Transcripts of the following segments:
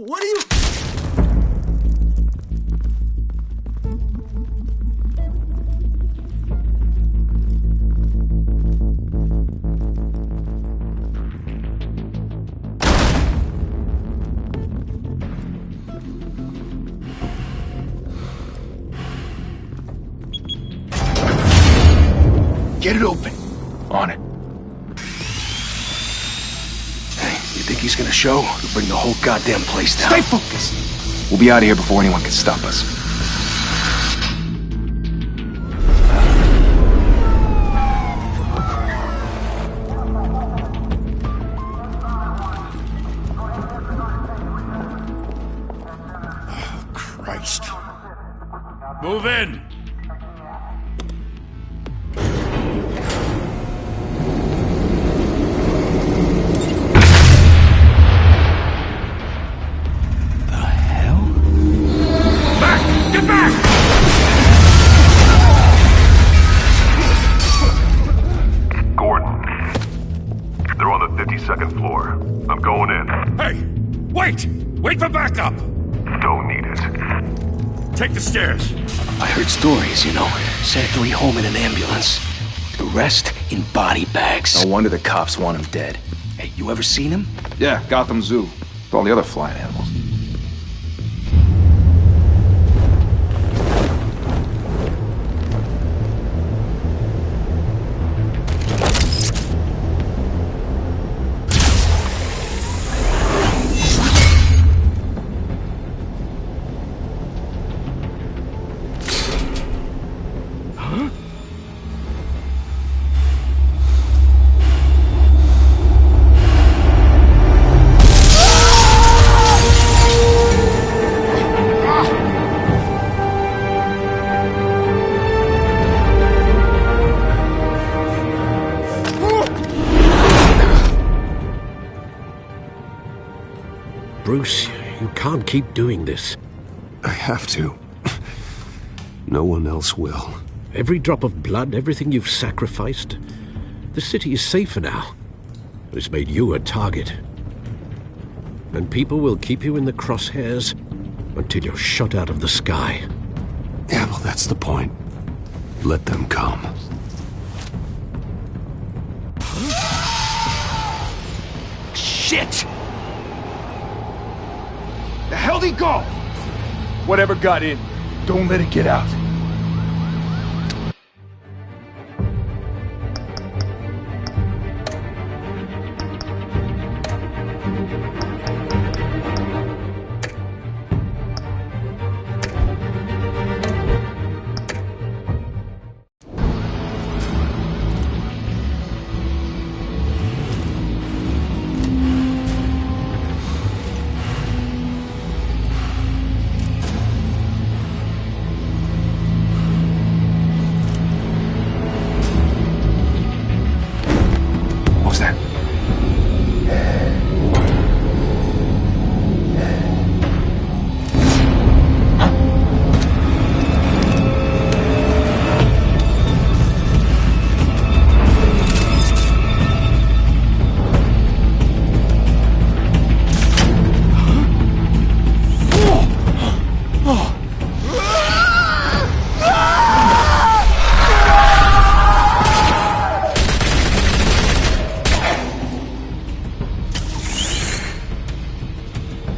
What are you... Get it open. On it. Hey, you think he's gonna show? He'll bring the whole goddamn place down. Stay focused! We'll be out of here before anyone can stop us. Oh, Christ. Move in! Second floor. I'm going in. Hey! Wait! Wait for backup! Don't need it. Take the stairs. I heard stories, you know. Sent 3 home in an ambulance. The rest in body bags. No wonder the cops want him dead. Hey, you ever seen him? Yeah, Gotham Zoo. With all the other flying animals. Bruce, you can't keep doing this. I have to. No one else will. Every drop of blood, everything you've sacrificed. The city is safer now. But it's made you a target. And people will keep you in the crosshairs until you're shot out of the sky. Yeah, well, that's the point. Let them come. Shit! The hell'd he go? Whatever got in, don't let it get out.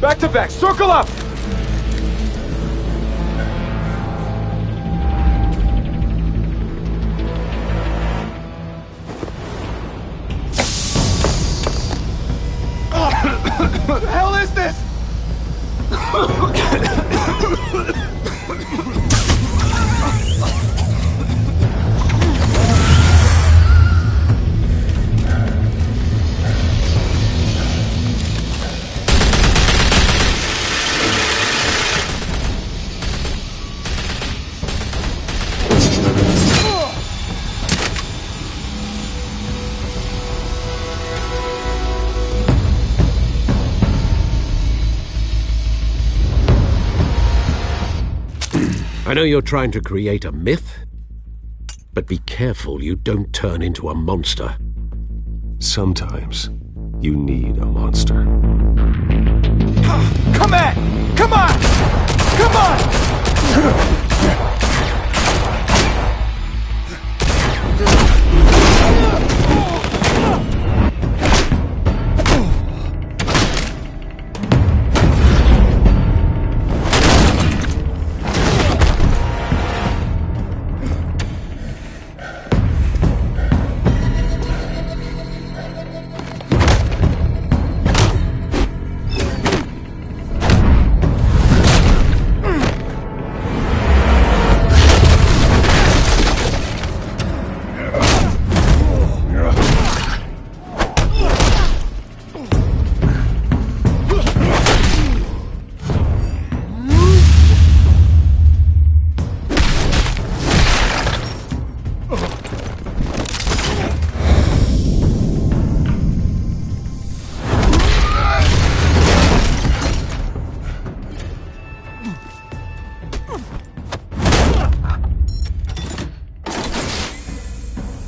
Back to back, circle up! What the hell is this? I know you're trying to create a myth, but be careful you don't turn into a monster. Sometimes You need a monster. Come at! Come on! Come on!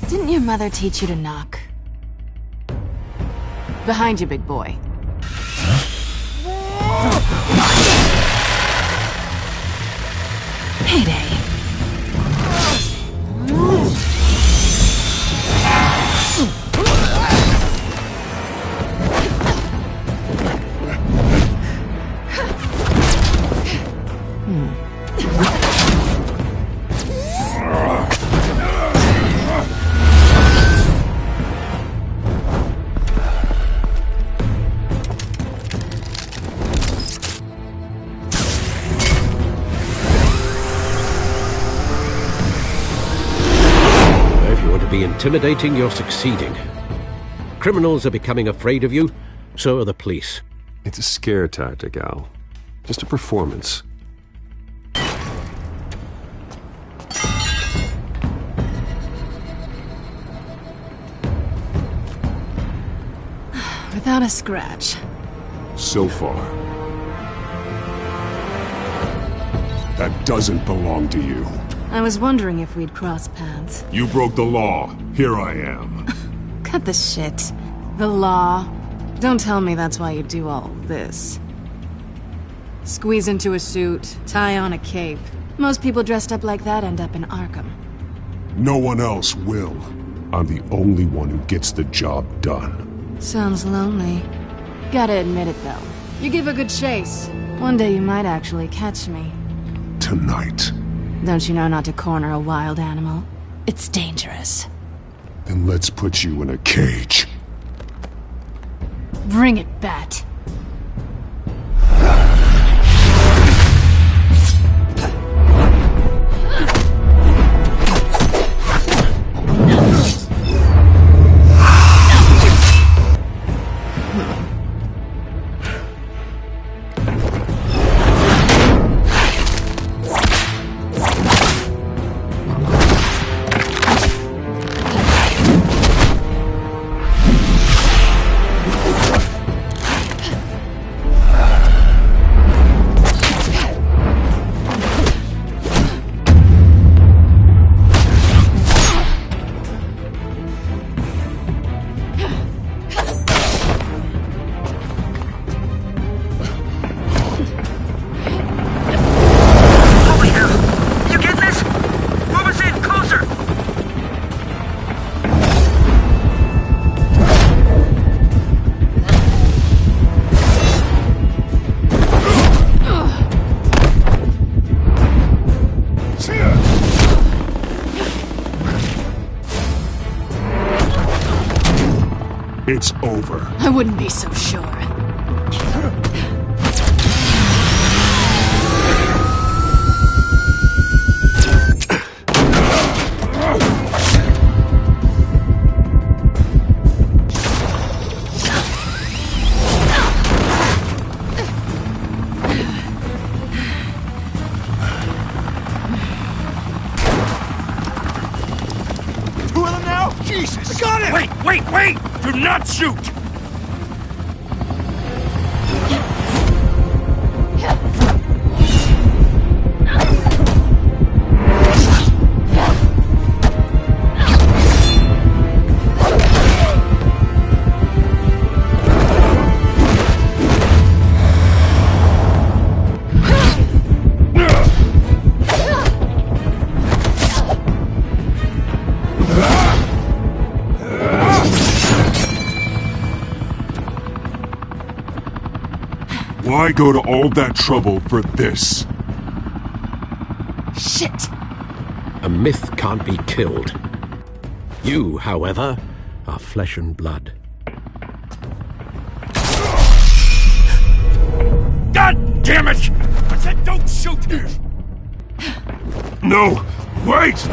Didn't your mother teach you to knock? Behind you, big boy. Heyday. Intimidating, you're succeeding. Criminals are becoming afraid of you, so are the police. It's a scare tactic, Al. Just a performance. Without a scratch. So far. That doesn't belong to you. I was wondering if we'd cross paths. You broke the law. Here I am. Cut the shit. The law. Don't tell me that's why you do all this. Squeeze into a suit, tie on a cape. Most people dressed up like that end up in Arkham. No one else will. I'm the only one who gets the job done. Sounds lonely. Gotta admit it, though. You give a good chase. One day you might actually catch me. Tonight. Don't you know not to corner a wild animal? It's dangerous. Then let's put you in a cage. Bring it, Bat. It's over. I wouldn't be so sure. Two of them now? Jesus! I got him! Wait! Do not shoot! Why go to all that trouble for this? Shit! A myth can't be killed. You, however, are flesh and blood. God damn it! I said don't shoot! No! Wait!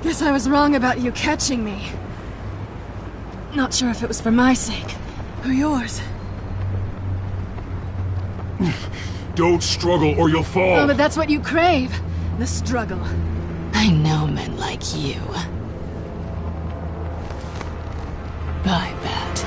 Guess I was wrong about you catching me. Not sure if it was for my sake, or yours. Don't struggle or you'll fall! Oh, but that's what you crave. The struggle. I know men like you. Bye, Bat.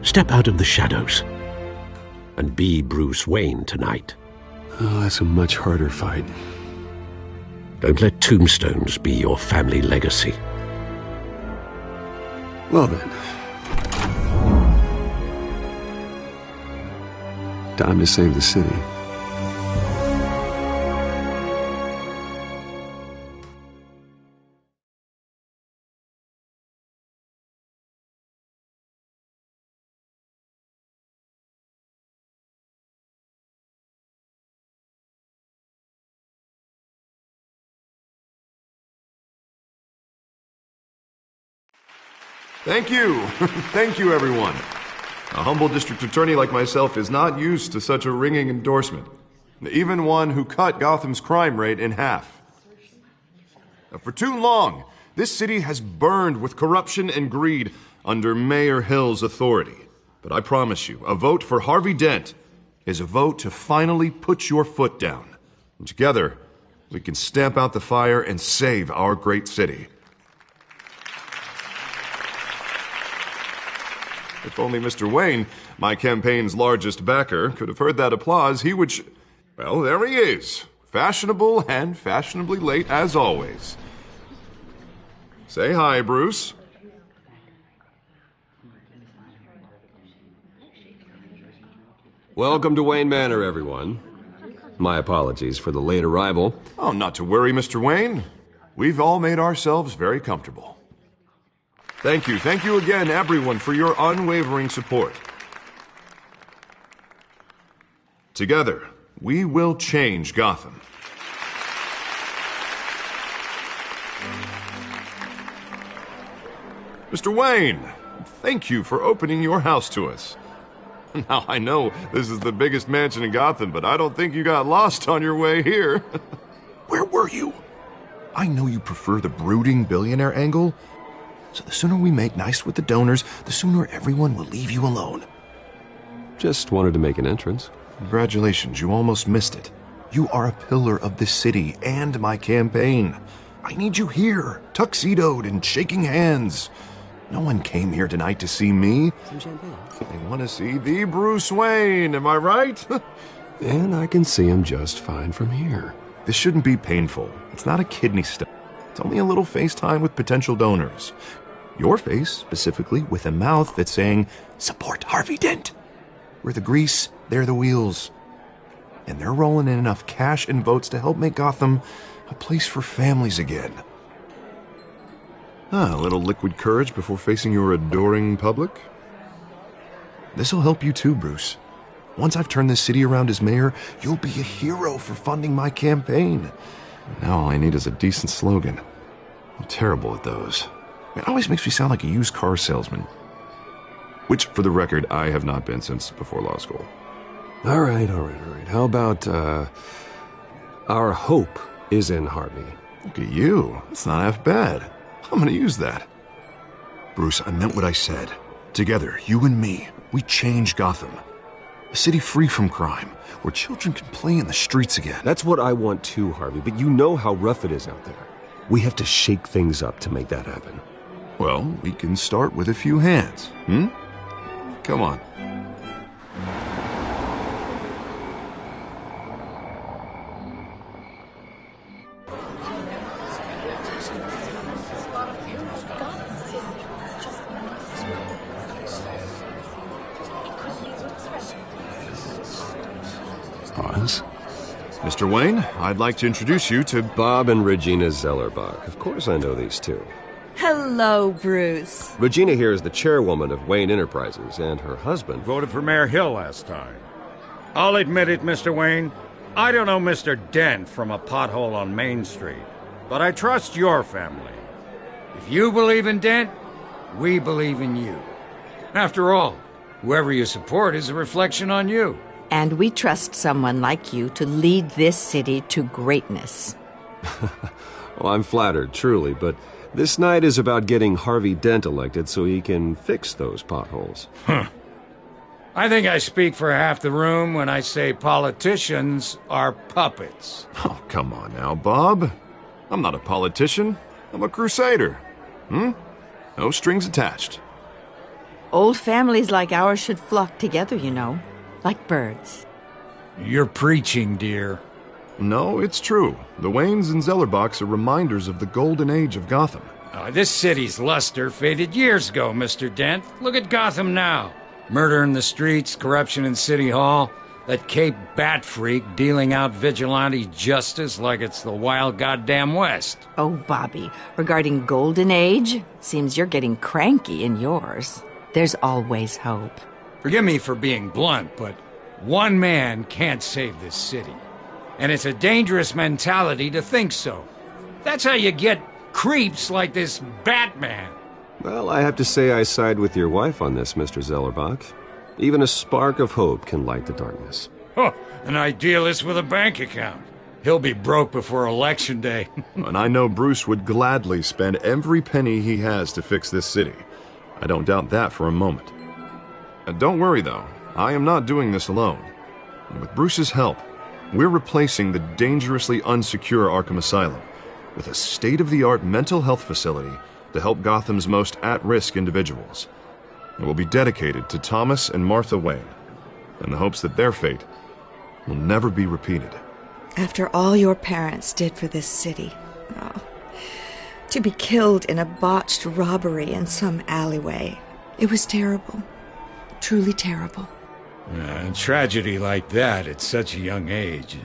Step out of the shadows and be Bruce Wayne tonight. Oh, that's a much harder fight. Don't let tombstones be your family legacy. Well then. Time to save the city. Thank you. Thank you, everyone. A humble district attorney like myself is not used to such a ringing endorsement. Even one who cut Gotham's crime rate in half. For too long, this city has burned with corruption and greed under Mayor Hill's authority. But I promise you, a vote for Harvey Dent is a vote to finally put your foot down. And together, we can stamp out the fire and save our great city. If only Mr. Wayne, my campaign's largest backer, could have heard that applause, he would well, there he is. Fashionable and fashionably late as always. Say hi, Bruce. Welcome to Wayne Manor, everyone. My apologies for the late arrival. Oh, not to worry, Mr. Wayne. We've all made ourselves very comfortable. Thank you again, everyone, for your unwavering support. Together, we will change Gotham. Mr. Wayne, thank you for opening your house to us. Now, I know this is the biggest mansion in Gotham, but I don't think you got lost on your way here. Where were you? I know you prefer the brooding billionaire angle, so the sooner we make nice with the donors, the sooner everyone will leave you alone. Just wanted to make an entrance. Congratulations, you almost missed it. You are a pillar of this city and my campaign. I need you here, tuxedoed and shaking hands. No one came here tonight to see me. Some champagne. They want to see the Bruce Wayne, am I right? And I can see him just fine from here. This shouldn't be painful. It's not a kidney stone. It's only a little FaceTime with potential donors. Your face, specifically, with a mouth that's saying, support Harvey Dent. We're the grease, they're the wheels. And they're rolling in enough cash and votes to help make Gotham a place for families again. A little liquid courage before facing your adoring public? This'll help you too, Bruce. Once I've turned this city around as mayor, you'll be a hero for funding my campaign. Now all I need is a decent slogan. I'm terrible at those. It always makes me sound like a used car salesman. Which, for the record, I have not been since before law school. All right. How about, our hope is in Harvey? Look at you. That's not half bad. I'm gonna use that. Bruce, I meant what I said. Together, you and me, we change Gotham. A city free from crime, where children can play in the streets again. That's what I want too, Harvey, but you know how rough it is out there. We have to shake things up to make that happen. Well, we can start with a few hands, Come on. Oz? Mr. Wayne, I'd like to introduce you to Bob and Regina Zellerbach. Of course I know these two. Hello, Bruce. Regina here is the chairwoman of Wayne Enterprises, and her husband... Voted for Mayor Hill last time. I'll admit it, Mr. Wayne. I don't know Mr. Dent from a pothole on Main Street, but I trust your family. If you believe in Dent, we believe in you. After all, whoever you support is a reflection on you. And we trust someone like you to lead this city to greatness. Well, I'm flattered, truly, but this night is about getting Harvey Dent elected so he can fix those potholes. I think I speak for half the room when I say politicians are puppets. Oh, come on now, Bob. I'm not a politician. I'm a crusader. No strings attached. Old families like ours should flock together, you know, like birds. You're preaching, dear. No, it's true. The Waynes and Zellerbachs are reminders of the golden age of Gotham. This city's luster faded years ago, Mr. Dent. Look at Gotham now. Murder in the streets, corruption in City Hall, that Cape Bat freak dealing out vigilante justice like it's the wild goddamn West. Oh, Bobby, regarding Golden Age, seems you're getting cranky in yours. There's always hope. Forgive me for being blunt, but one man can't save this city. And it's a dangerous mentality to think so. That's how you get creeps like this Batman. Well, I have to say I side with your wife on this, Mr. Zellerbach. Even a spark of hope can light the darkness. Oh, an idealist with a bank account. He'll be broke before Election Day. And I know Bruce would gladly spend every penny he has to fix this city. I don't doubt that for a moment. And don't worry, though. I am not doing this alone. And with Bruce's help, we're replacing the dangerously unsecure Arkham Asylum with a state-of-the-art mental health facility to help Gotham's most at-risk individuals. It will be dedicated to Thomas and Martha Wayne, in the hopes that their fate will never be repeated. After all your parents did for this city, to be killed in a botched robbery in some alleyway, it was terrible. Truly terrible. A tragedy like that at such a young age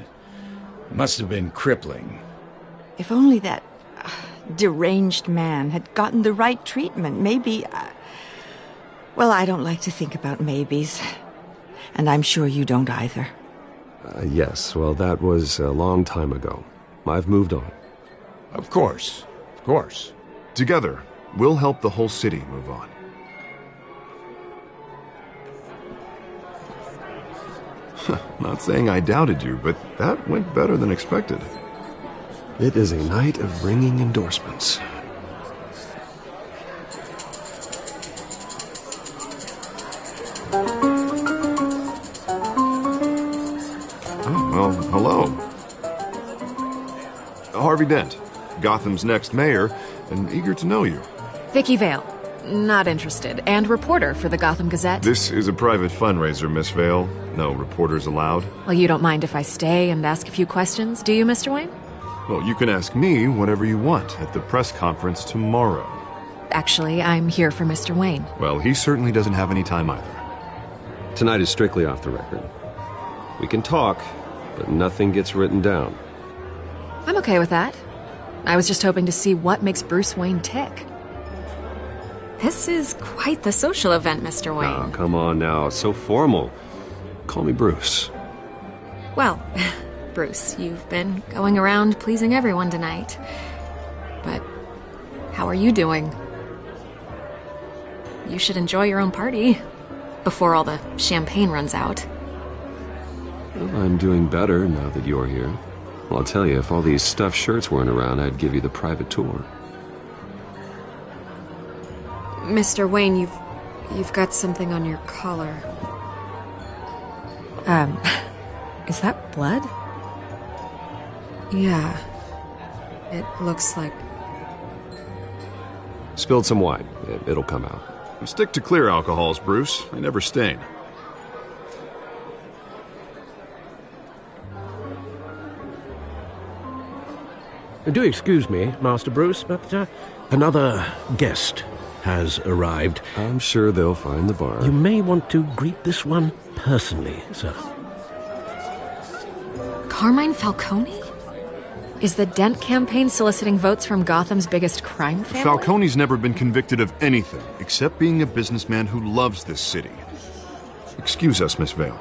must have been crippling. If only that deranged man had gotten the right treatment, maybe... Well, I don't like to think about maybes. And I'm sure you don't either. Yes, well, that was a long time ago. I've moved on. Of course. Of course. Together, we'll help the whole city move on. Not saying I doubted you, but that went better than expected. It is a night of ringing endorsements. Oh, well, hello. Harvey Dent, Gotham's next mayor, and eager to know you. Vicky Vale. Not interested. And reporter for the Gotham Gazette. This is a private fundraiser, Miss Vale. No reporters allowed. Well, you don't mind if I stay and ask a few questions, do you, Mr. Wayne? Well, you can ask me whatever you want at the press conference tomorrow. Actually, I'm here for Mr. Wayne. Well, he certainly doesn't have any time either. Tonight is strictly off the record. We can talk, but nothing gets written down. I'm okay with that. I was just hoping to see what makes Bruce Wayne tick. This is quite the social event, Mr. Wayne. Oh, come on now. So formal. Call me Bruce. Well, Bruce, you've been going around pleasing everyone tonight. But how are you doing? You should enjoy your own party before all the champagne runs out. Well, I'm doing better now that you're here. Well, I'll tell you, if all these stuffed shirts weren't around, I'd give you the private tour. Mr. Wayne, you've got something on your collar. Is that blood? Yeah. It looks like... Spilled some wine. It'll come out. Stick to clear alcohols, Bruce. They never stain. Do excuse me, Master Bruce, but another guest has arrived. I'm sure they'll find the bar. You may want to greet this one personally, sir. Carmine Falcone? Is the Dent campaign soliciting votes from Gotham's biggest crime family? Falcone's never been convicted of anything except being a businessman who loves this city. Excuse us, Miss Vale.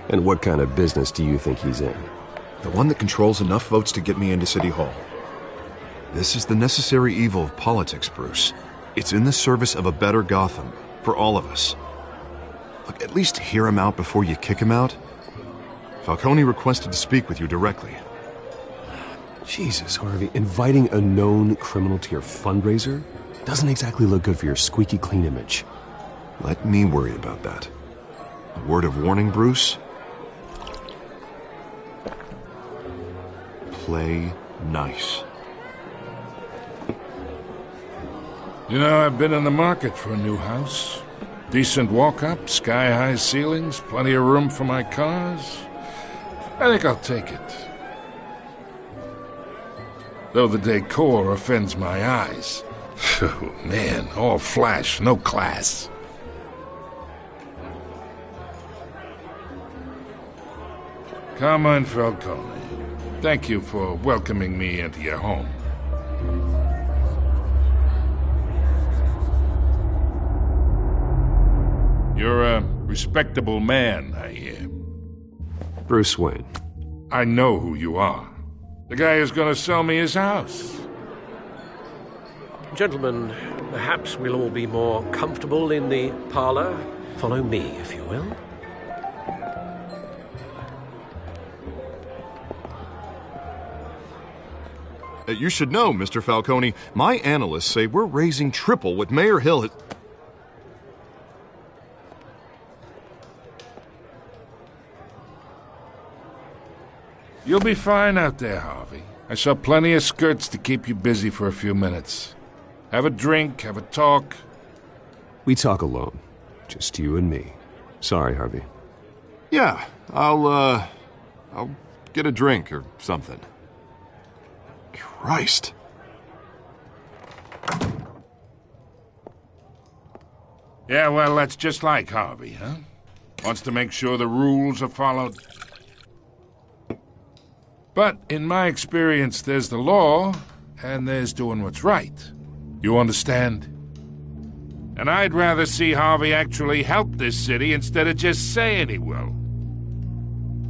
And what kind of business do you think he's in? The one that controls enough votes to get me into City Hall. This is the necessary evil of politics, Bruce. It's in the service of a better Gotham, for all of us. Look, at least hear him out before you kick him out. Falcone requested to speak with you directly. Jesus, Harvey, inviting a known criminal to your fundraiser doesn't exactly look good for your squeaky clean image. Let me worry about that. A word of warning, Bruce. Play nice. You know, I've been in the market for a new house. Decent walk-up, sky-high ceilings, plenty of room for my cars. I think I'll take it. Though the decor offends my eyes. Oh, man, all flash, no class. Carmine Falcone, thank you for welcoming me into your home. You're a respectable man, I hear. Bruce Wayne. I know who you are. The guy who's gonna sell me his house. Gentlemen, perhaps we'll all be more comfortable in the parlor. Follow me, if you will. You should know, Mr. Falcone, my analysts say we're raising triple what Mayor Hill has... You'll be fine out there, Harvey. I saw plenty of skirts to keep you busy for a few minutes. Have a drink, have a talk. We talk alone. Just you and me. Sorry, Harvey. Yeah, I'll get a drink or something. Christ. Yeah, well, that's just like Harvey, huh? Wants to make sure the rules are followed. But in my experience, there's the law, and there's doing what's right. You understand? And I'd rather see Harvey actually help this city instead of just saying he will.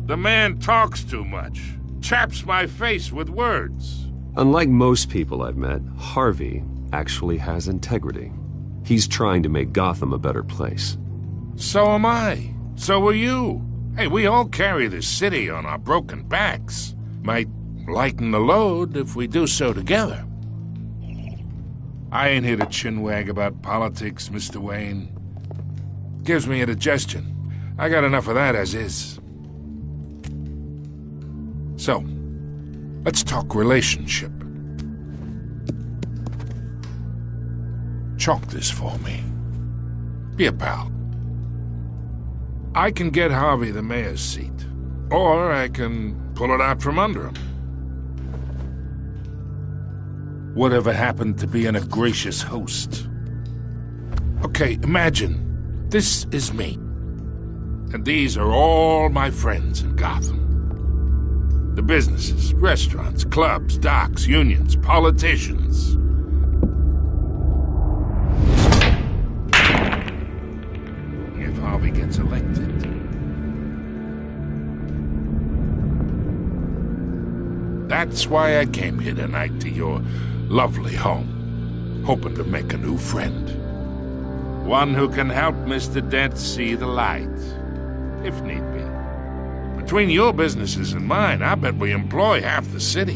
The man talks too much, chaps my face with words. Unlike most people I've met, Harvey actually has integrity. He's trying to make Gotham a better place. So am I. So are you. Hey, we all carry this city on our broken backs. Might lighten the load if we do so together. I ain't here to chinwag about politics, Mr. Wayne. Gives me indigestion. I got enough of that as is. So, let's talk relationship. Chalk this for me. Be a pal. I can get Harvey the mayor's seat, or I can pull it out from under him. Whatever happened to being a gracious host? Okay, imagine this is me, and these are all my friends in Gotham. The businesses, restaurants, clubs, docks, unions, politicians. If Harvey gets elected. That's why I came here tonight to your lovely home, hoping to make a new friend. One who can help Mr. Dent see the light, if need be. Between your businesses and mine, I bet we employ half the city.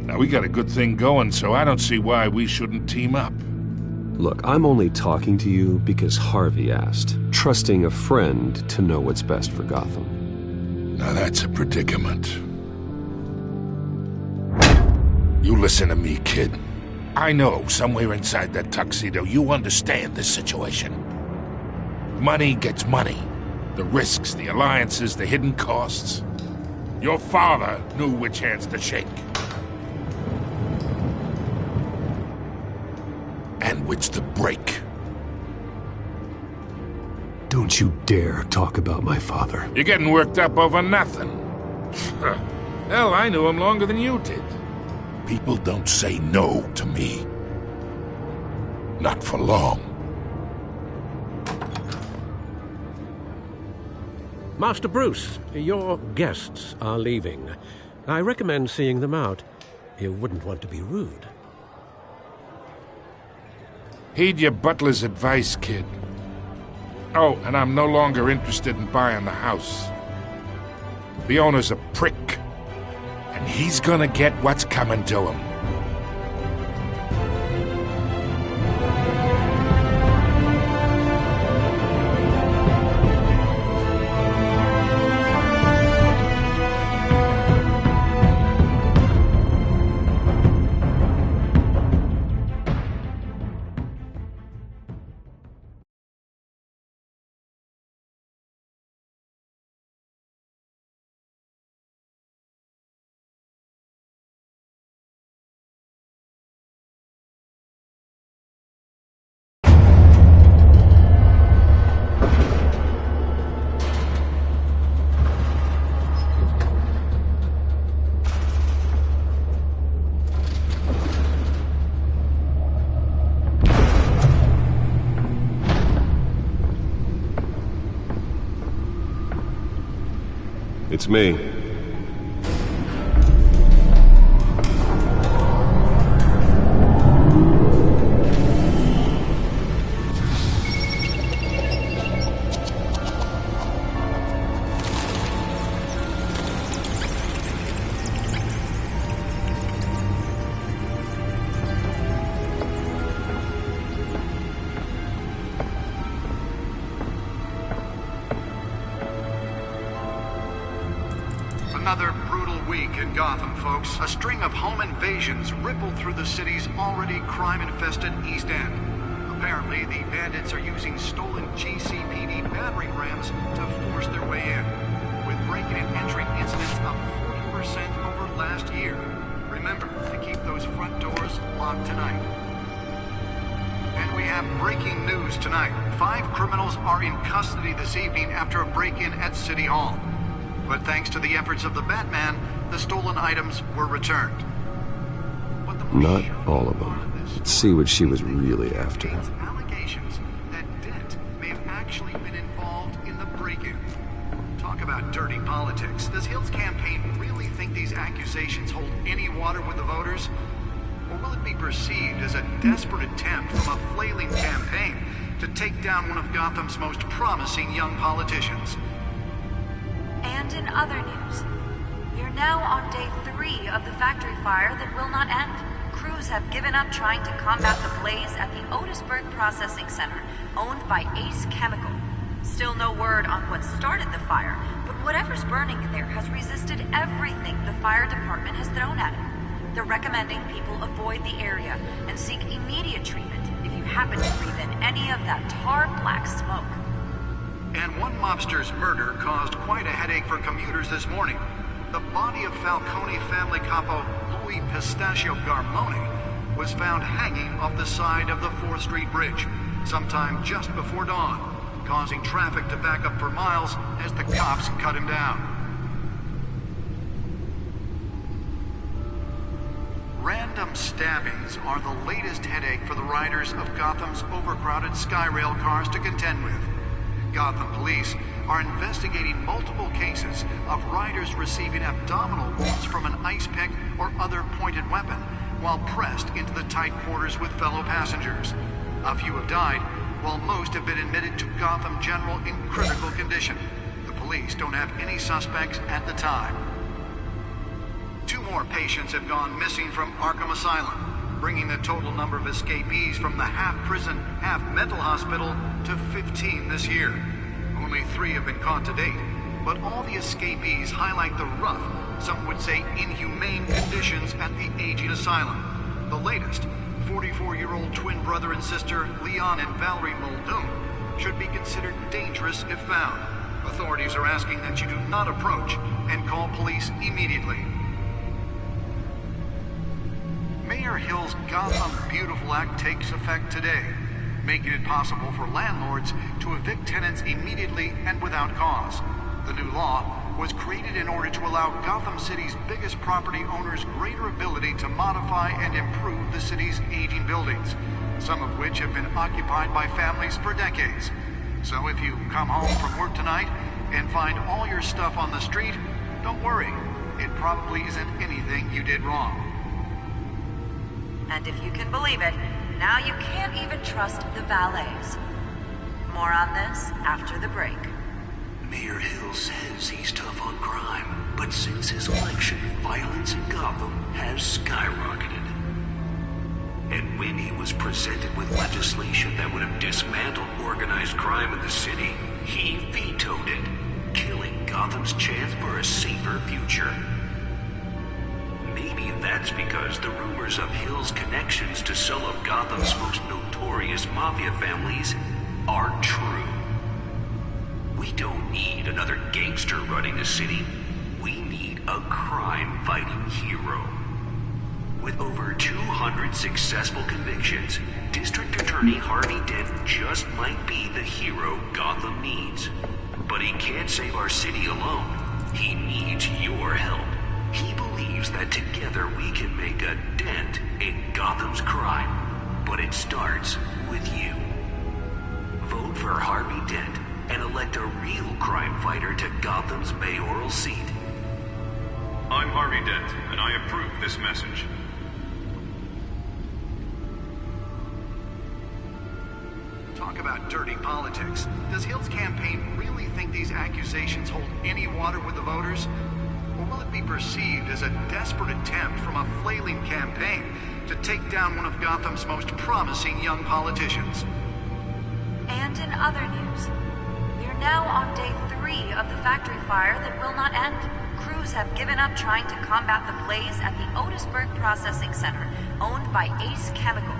Now, we got a good thing going, so I don't see why we shouldn't team up. Look, I'm only talking to you because Harvey asked, trusting a friend to know what's best for Gotham. Now that's a predicament. You listen to me, kid. I know somewhere inside that tuxedo you understand this situation. Money gets money. The risks, the alliances, the hidden costs. Your father knew which hands to shake. And which to break. Don't you dare talk about my father. You're getting worked up over nothing. Hell, I knew him longer than you did. People don't say no to me. Not for long. Master Bruce, your guests are leaving. I recommend seeing them out. You wouldn't want to be rude. Heed your butler's advice, kid. Oh, and I'm no longer interested in buying the house. The owner's a prick, and he's gonna get what's coming to him. It's me. Another brutal week in Gotham, folks. A string of home invasions rippled through the city's already crime-infested East End. Apparently, the bandits are using stolen GCPD battering rams to force their way in, with break-in and entry incidents up 40% over last year. Remember to keep those front doors locked tonight. And we have breaking news tonight. 5 criminals are in custody this evening after a break-in at City Hall. But thanks to the efforts of the Batman, the stolen items were returned. Not all of them. Let's see what she was really after. Allegations that Dent may have actually been involved in the break-in. Talk about dirty politics. Does Hill's campaign really think these accusations hold any water with the voters? Or will it be perceived as a desperate attempt from a flailing campaign to take down one of Gotham's most promising young politicians? And in other news, we are now on day 3 of the factory fire that will not end. Crews have given up trying to combat the blaze at the Otisburg Processing Center, owned by Ace Chemical. Still no word on what started the fire, but whatever's burning in there has resisted everything the fire department has thrown at it. They're recommending people avoid the area and seek immediate treatment if you happen to breathe in any of that tar black smoke. And one mobster's murder caused quite a headache for commuters this morning. The body of Falcone family capo Louis Pistachio Garmone was found hanging off the side of the 4th Street Bridge sometime just before dawn, causing traffic to back up for miles as the cops cut him down. Random stabbings are the latest headache for the riders of Gotham's overcrowded Skyrail cars to contend with. Gotham police are investigating multiple cases of riders receiving abdominal wounds from an ice pick or other pointed weapon while pressed into the tight quarters with fellow passengers. A few have died, while most have been admitted to Gotham General in critical condition. The police don't have any suspects at the time. 2 more patients have gone missing from Arkham Asylum, bringing the total number of escapees from the half-prison, half-mental hospital to 15 this year. Only 3 have been caught to date, but all the escapees highlight the rough, some would say inhumane conditions at the aging asylum. The latest, 44-year-old twin brother and sister Leon and Valerie Muldoon, should be considered dangerous if found. Authorities are asking that you do not approach and call police immediately. Mayor Hill's Gotham Beautiful Act takes effect today, making it possible for landlords to evict tenants immediately and without cause. The new law was created in order to allow Gotham City's biggest property owners greater ability to modify and improve the city's aging buildings, some of which have been occupied by families for decades. So if you come home from work tonight and find all your stuff on the street, don't worry. It probably isn't anything you did wrong. And if you can believe it, now you can't even trust the valets. More on this after the break. Mayor Hill says he's tough on crime, but since his election, violence in Gotham has skyrocketed. And when he was presented with legislation that would have dismantled organized crime in the city, he vetoed it, killing Gotham's chance for a safer future. Maybe that's because the rumors of Hill's connections to some of Gotham's most notorious mafia families are true. We don't need another gangster running the city. We need a crime-fighting hero. With over 200 successful convictions, District Attorney Harvey Dent just might be the hero Gotham needs. But he can't save our city alone. He needs your help. He believes that together we can make a dent in Gotham's crime. But it starts with you. Vote for Harvey Dent and elect a real crime fighter to Gotham's mayoral seat. I'm Harvey Dent, and I approve this message. Talk about dirty politics. Does Hill's campaign really think these accusations hold any water with the voters? Or will it be perceived as a desperate attempt from a flailing campaign to take down one of Gotham's most promising young politicians? And in other news, we're now on day 3 of the factory fire that will not end. Crews have given up trying to combat the blaze at the Otisburg Processing Center, owned by Ace Chemical.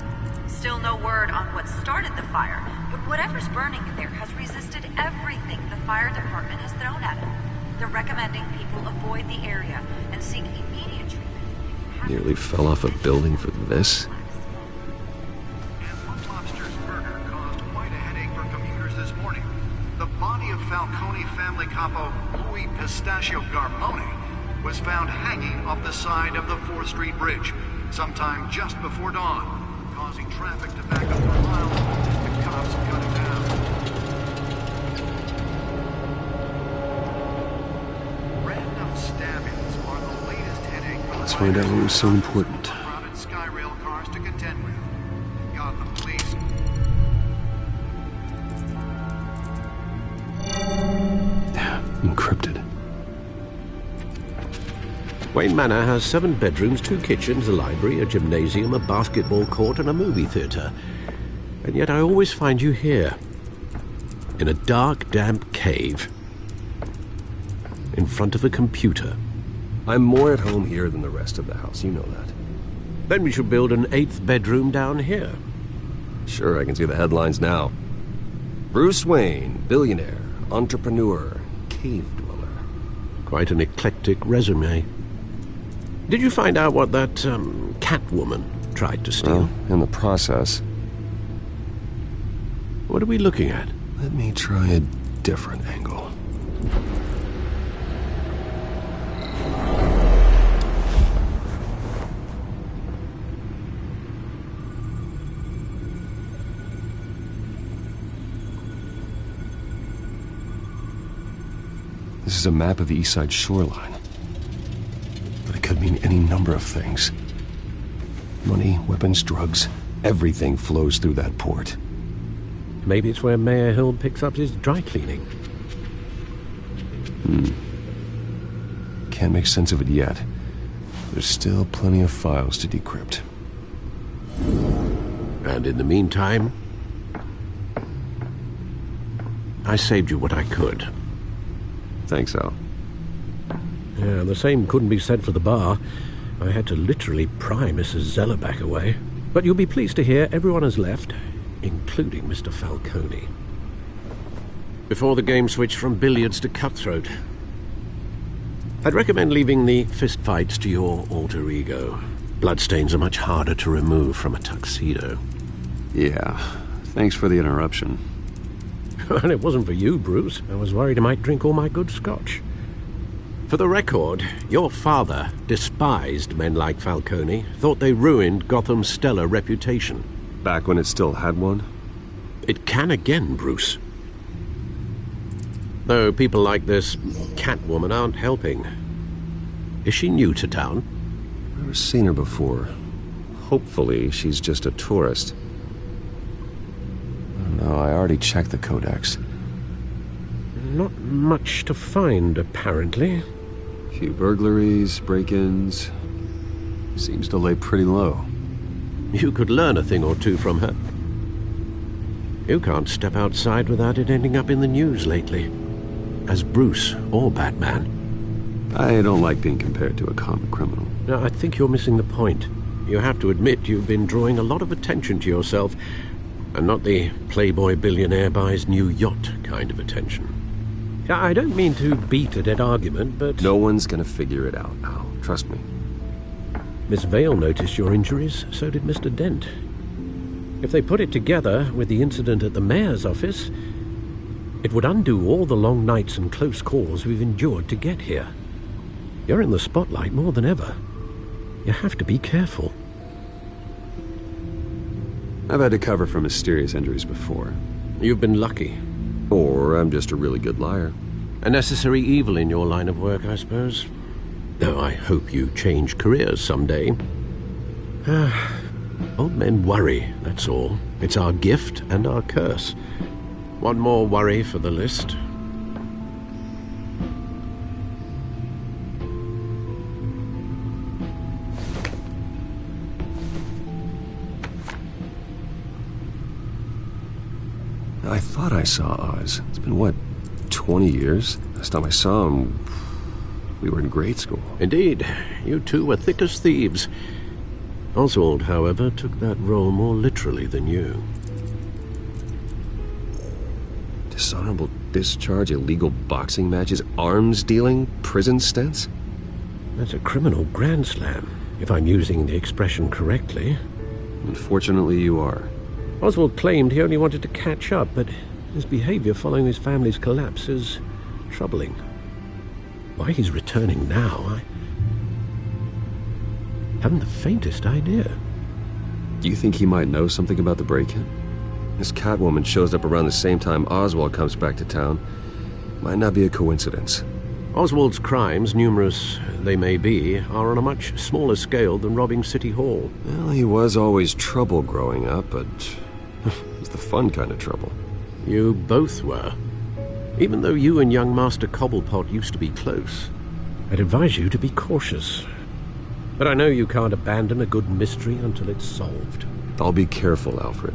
Still no word on what started the fire, but whatever's burning in there has resisted everything the fire department has thrown at it. They're recommending people avoid the area and seek immediate treatment. Nearly fell off a building for this? And Lobster's murder caused quite a headache for commuters this morning. The body of Falcone family capo Louis Pistachio Garmone was found hanging off the side of the 4th Street Bridge sometime just before dawn, causing traffic to back up for miles as the cops cut him down. Random stabbings are the latest headache for Let's find out what was so important. crowded Skyrail cars to contend with. Gotham Police. Encrypted. Wayne Manor has 7 bedrooms, 2 kitchens, a library, a gymnasium, a basketball court, and a movie theatre. And yet I always find you here, in a dark, damp cave, in front of a computer. I'm more at home here than the rest of the house, you know that. Then we should build an 8th bedroom down here. Sure, I can see the headlines now. Bruce Wayne, billionaire, entrepreneur, cave dweller. Quite an eclectic resume. Did you find out what that, Catwoman tried to steal? Well, in the process. What are we looking at? Let me try a different angle. This is a map of the east side shoreline. But it could mean any number of things. Money, weapons, drugs, everything flows through that port. Maybe it's where Mayor Hill picks up his dry cleaning. Can't make sense of it yet. There's still plenty of files to decrypt. And in the meantime, I saved you what I could. Thanks, Al. Yeah, the same couldn't be said for the bar. I had to literally pry Mrs. Zellerback away. But you'll be pleased to hear everyone has left, including Mr. Falcone. Before the game switched from billiards to cutthroat. I'd recommend leaving the fistfights to your alter ego. Bloodstains are much harder to remove from a tuxedo. Yeah, thanks for the interruption. And it wasn't for you, Bruce. I was worried I might drink all my good scotch. For the record, your father despised men like Falcone, thought they ruined Gotham's stellar reputation. Back when it still had one? It can again, Bruce. Though people like this Catwoman aren't helping. Is she new to town? Never seen her before. Hopefully, she's just a tourist. No, I already checked the codex. Not much to find, apparently. Few burglaries, break-ins. Seems to lay pretty low. You could learn a thing or two from her. You can't step outside without it ending up in the news lately. As Bruce or Batman. I don't like being compared to a common criminal. No, I think you're missing the point. You have to admit you've been drawing a lot of attention to yourself, and not the playboy billionaire buys new yacht kind of attention. I don't mean to beat a dead argument, but... No one's gonna figure it out, Al. Trust me. Miss Vale noticed your injuries, so did Mr. Dent. If they put it together with the incident at the mayor's office, it would undo all the long nights and close calls we've endured to get here. You're in the spotlight more than ever. You have to be careful. I've had to cover for mysterious injuries before. You've been lucky. Or I'm just a really good liar. A necessary evil in your line of work, I suppose. Though I hope you change careers someday. Old men worry, that's all. It's our gift and our curse. One more worry for the list. I thought I saw Oz. It's been, what, 20 years? Last time I saw him, we were in grade school. Indeed. You two were thick as thieves. Oswald, however, took that role more literally than you. Dishonorable discharge, illegal boxing matches, arms dealing, prison stints? That's a criminal grand slam, if I'm using the expression correctly. Unfortunately, you are. Oswald claimed he only wanted to catch up, but his behavior following his family's collapse is troubling. Why he's returning now, I haven't the faintest idea. Do you think he might know something about the break-in? This Catwoman shows up around the same time Oswald comes back to town. Might not be a coincidence. Oswald's crimes, numerous they may be, are on a much smaller scale than robbing City Hall. Well, he was always trouble growing up, but it was the fun kind of trouble. You both were. Even though you and young Master Cobblepot used to be close, I'd advise you to be cautious. But I know you can't abandon a good mystery until it's solved. I'll be careful, Alfred.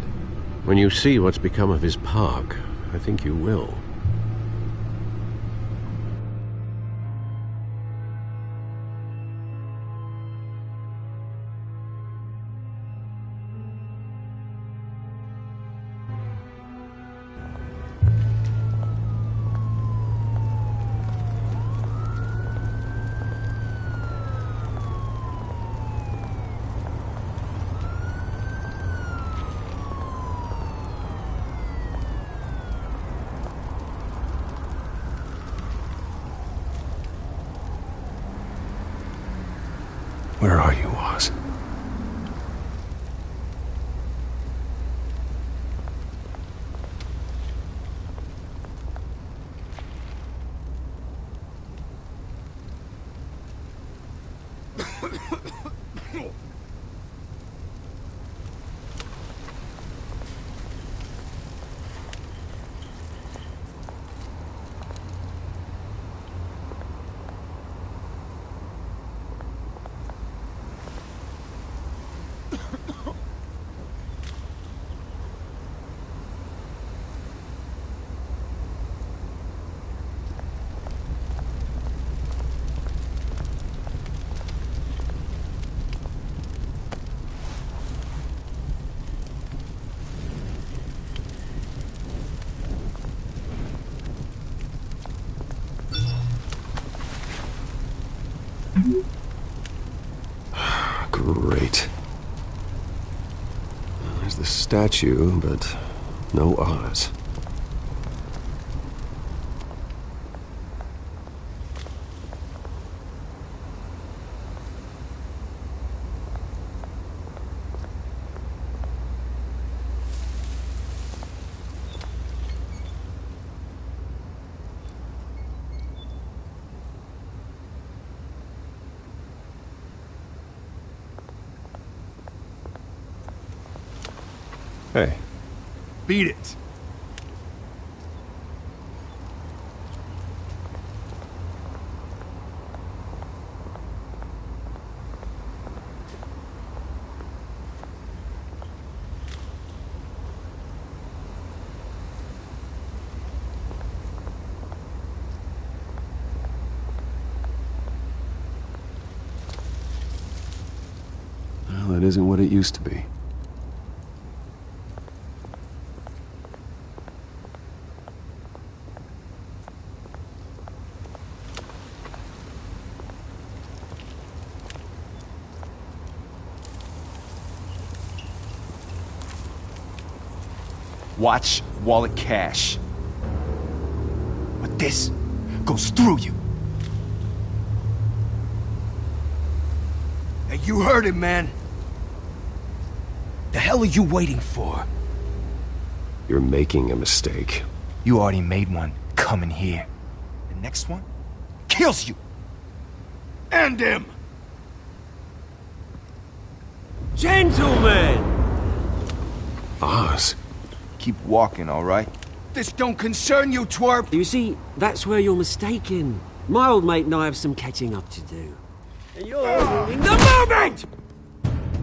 When you see what's become of his park, I think you will. Where are you, Oz? Great. There's the statue, but no Oz. Hey. Beat it. Well, that isn't what it used to be. Watch wallet cash. But this goes through you. Hey, you heard it, man. The hell are you waiting for? You're making a mistake. You already made one coming here. The next one kills you. And him. Gentlemen! Oz. Keep walking, all right? This don't concern you, twerp! You see, that's where you're mistaken. My old mate and I have some catching up to do. And you're ruining the moment!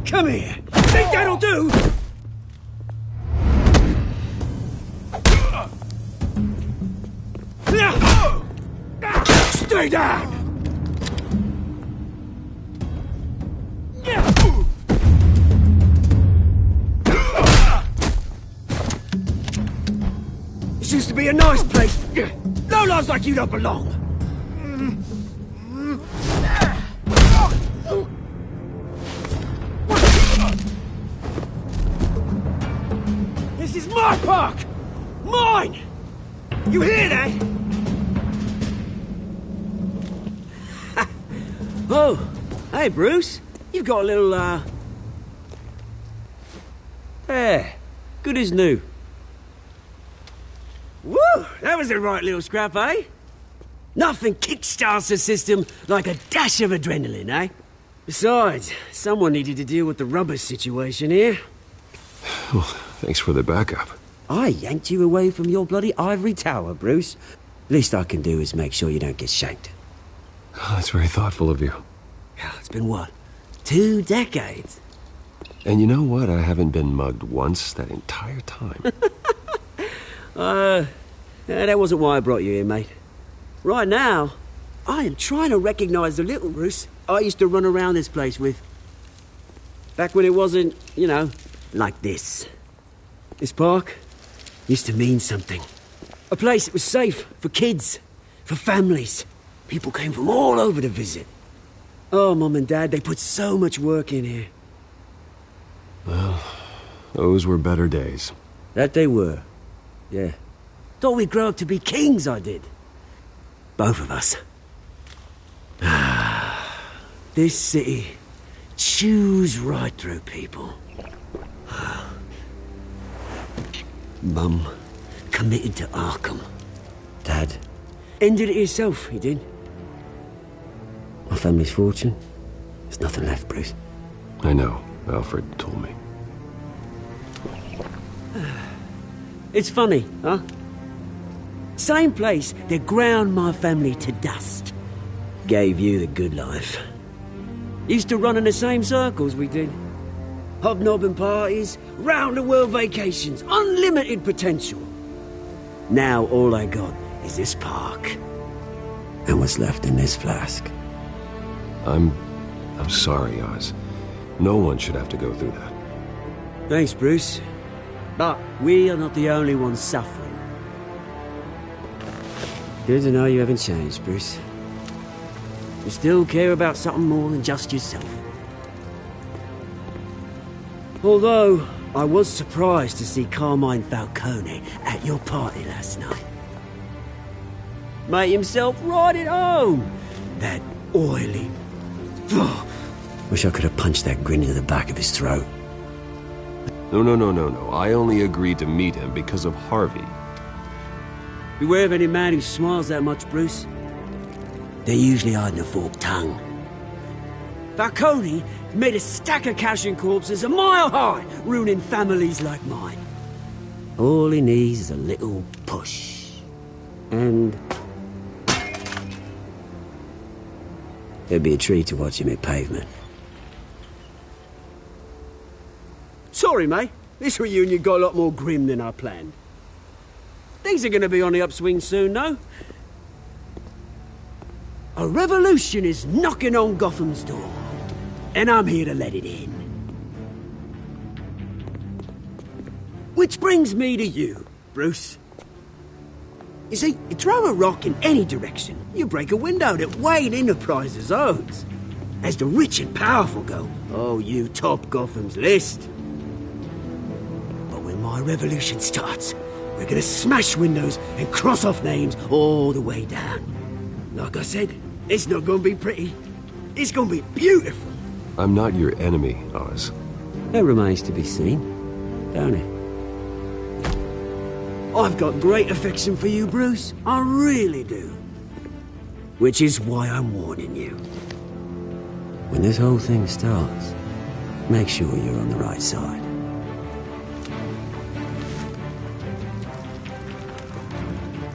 Come here! Think that'll do? Stay down! This used to be a nice place. No lives like you don't belong. This is my park! Mine! You hear that? Oh, hey Bruce. You've got a little, There. Good as new. Woo! That was a right little scrap, eh? Nothing kickstarts the system like a dash of adrenaline, eh? Besides, someone needed to deal with the rubber situation here. Well, thanks for the backup. I yanked you away from your bloody ivory tower, Bruce. Least I can do is make sure you don't get shanked. Oh, that's very thoughtful of you. It's been what? 2 decades? And you know what? I haven't been mugged once that entire time. That wasn't why I brought you here, mate. Right now, I am trying to recognize the little Bruce I used to run around this place with. Back when it wasn't, you know, like this. This park used to mean something. A place that was safe for kids, for families. People came from all over to visit. Oh, Mum and Dad, they put so much work in here. Well, those were better days. That they were. Yeah. Thought we'd grow up to be kings, I did. Both of us. This city chews right through people. Mum committed to Arkham. Dad ended it himself, he did. My family's fortune There's nothing left, Bruce. I know. Alfred told me. It's funny, huh? Same place that ground my family to dust. Gave you the good life. Used to run in the same circles we did. Hobnobbing parties, round-the-world vacations, unlimited potential. Now all I got is this park. And what's left in this flask. I'm sorry, Oz. No one should have to go through that. Thanks, Bruce. But we are not the only ones suffering. Good to know you haven't changed, Bruce. You still care about something more than just yourself. Although, I was surprised to see Carmine Falcone at your party last night. Made himself right at home. That oily... Wish I could have punched that grin into the back of his throat. No. I only agreed to meet him because of Harvey. Beware of any man who smiles that much, Bruce. They're usually hiding a forked tongue. Falcone made a stack of cashing corpses a mile high, ruining families like mine. All he needs is a little push. And... it'd be a treat to watch him hit pavement. Sorry, mate. This reunion got a lot more grim than I planned. Things are going to be on the upswing soon, though. A revolution is knocking on Gotham's door. And I'm here to let it in. Which brings me to you, Bruce. You see, you throw a rock in any direction, you break a window that Wayne Enterprises owns. As the rich and powerful go, oh, you top Gotham's list. But when my revolution starts, we're gonna smash windows and cross off names all the way down. Like I said, it's not gonna be pretty. It's gonna be beautiful. I'm not your enemy, Oz. That remains to be seen, don't it? I've got great affection for you, Bruce. I really do. Which is why I'm warning you. When this whole thing starts, make sure you're on the right side.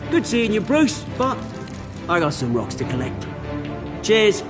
Good seeing you, Bruce, but I got some rocks to collect. Cheers.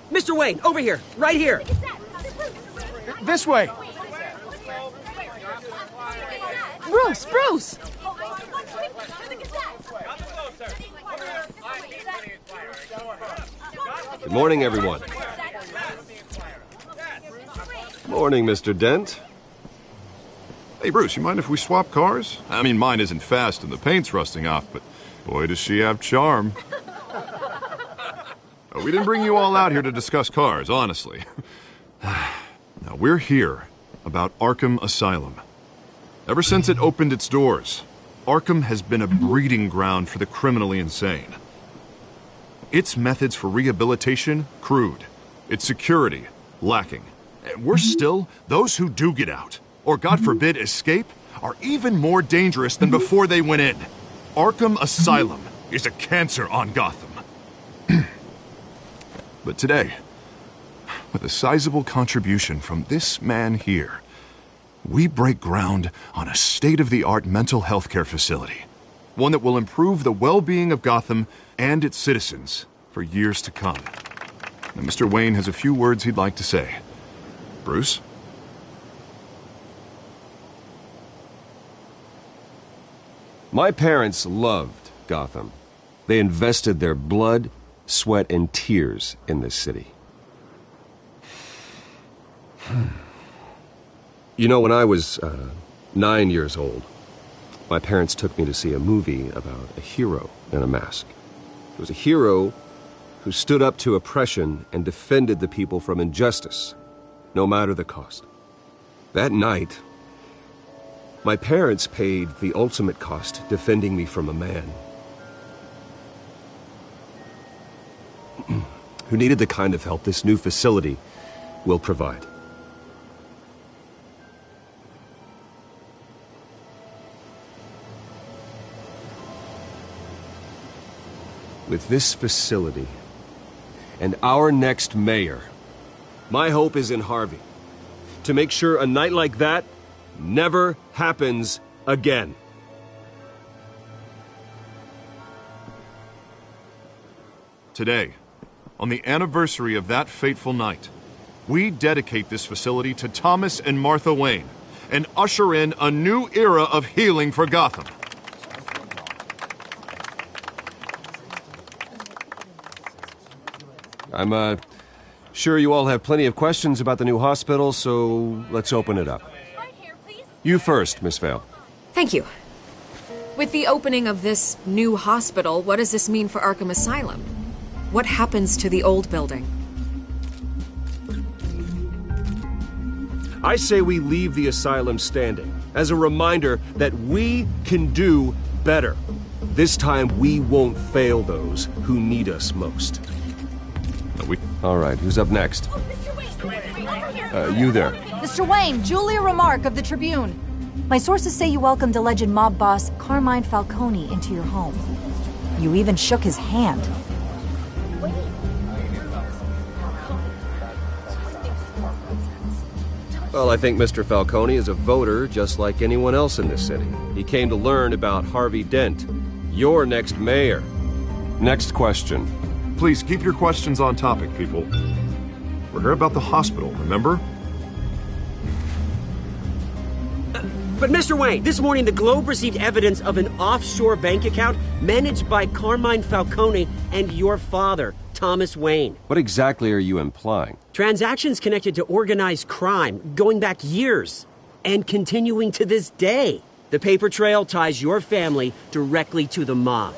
Mr. Wayne, over here, right here. This way. Bruce! Good morning, everyone. Morning, Mr. Dent. Hey, Bruce, you mind if we swap cars? I mean, mine isn't fast and the paint's rusting off, but boy, does she have charm. We didn't bring you all out here to discuss cars, honestly. Now, we're here about Arkham Asylum. Ever since it opened its doors, Arkham has been a breeding ground for the criminally insane. Its methods for rehabilitation, crude. Its security, lacking. And worse still, those who do get out, or God forbid escape, are even more dangerous than before they went in. Arkham Asylum is a cancer on Gotham. But today, with a sizable contribution from this man here, we break ground on a state-of-the-art mental health care facility. One that will improve the well-being of Gotham and its citizens for years to come. Now, Mr. Wayne has a few words he'd like to say. Bruce? My parents loved Gotham. They invested their blood, sweat, and tears in this city. You know, when I was 9 years old, my parents took me to see a movie about a hero in a mask. It was a hero who stood up to oppression and defended the people from injustice, no matter the cost. That night, my parents paid the ultimate cost defending me from a man who needed the kind of help this new facility will provide. With this facility and our next mayor, my hope is in Harvey. To make sure a night like that never happens again. Today, on the anniversary of that fateful night, we dedicate this facility to Thomas and Martha Wayne and usher in a new era of healing for Gotham. I'm sure you all have plenty of questions about the new hospital, so let's open it up. You first, Miss Vale. Thank you. With the opening of this new hospital, what does this mean for Arkham Asylum? What happens to the old building? I say we leave the asylum standing as a reminder that we can do better. This time we won't fail those who need us most. All right, who's up next? You there. Mr. Wayne, Julia Remark of the Tribune. My sources say you welcomed alleged mob boss Carmine Falcone into your home. You even shook his hand. Well, I think Mr. Falcone is a voter just like anyone else in this city. He came to learn about Harvey Dent, your next mayor. Next question. Please keep your questions on topic, people. We're here about the hospital, remember? But Mr. Wayne, this morning the Globe received evidence of an offshore bank account managed by Carmine Falcone and your father, Thomas Wayne. What exactly are you implying? Transactions connected to organized crime going back years and continuing to this day. The paper trail ties your family directly to the mob.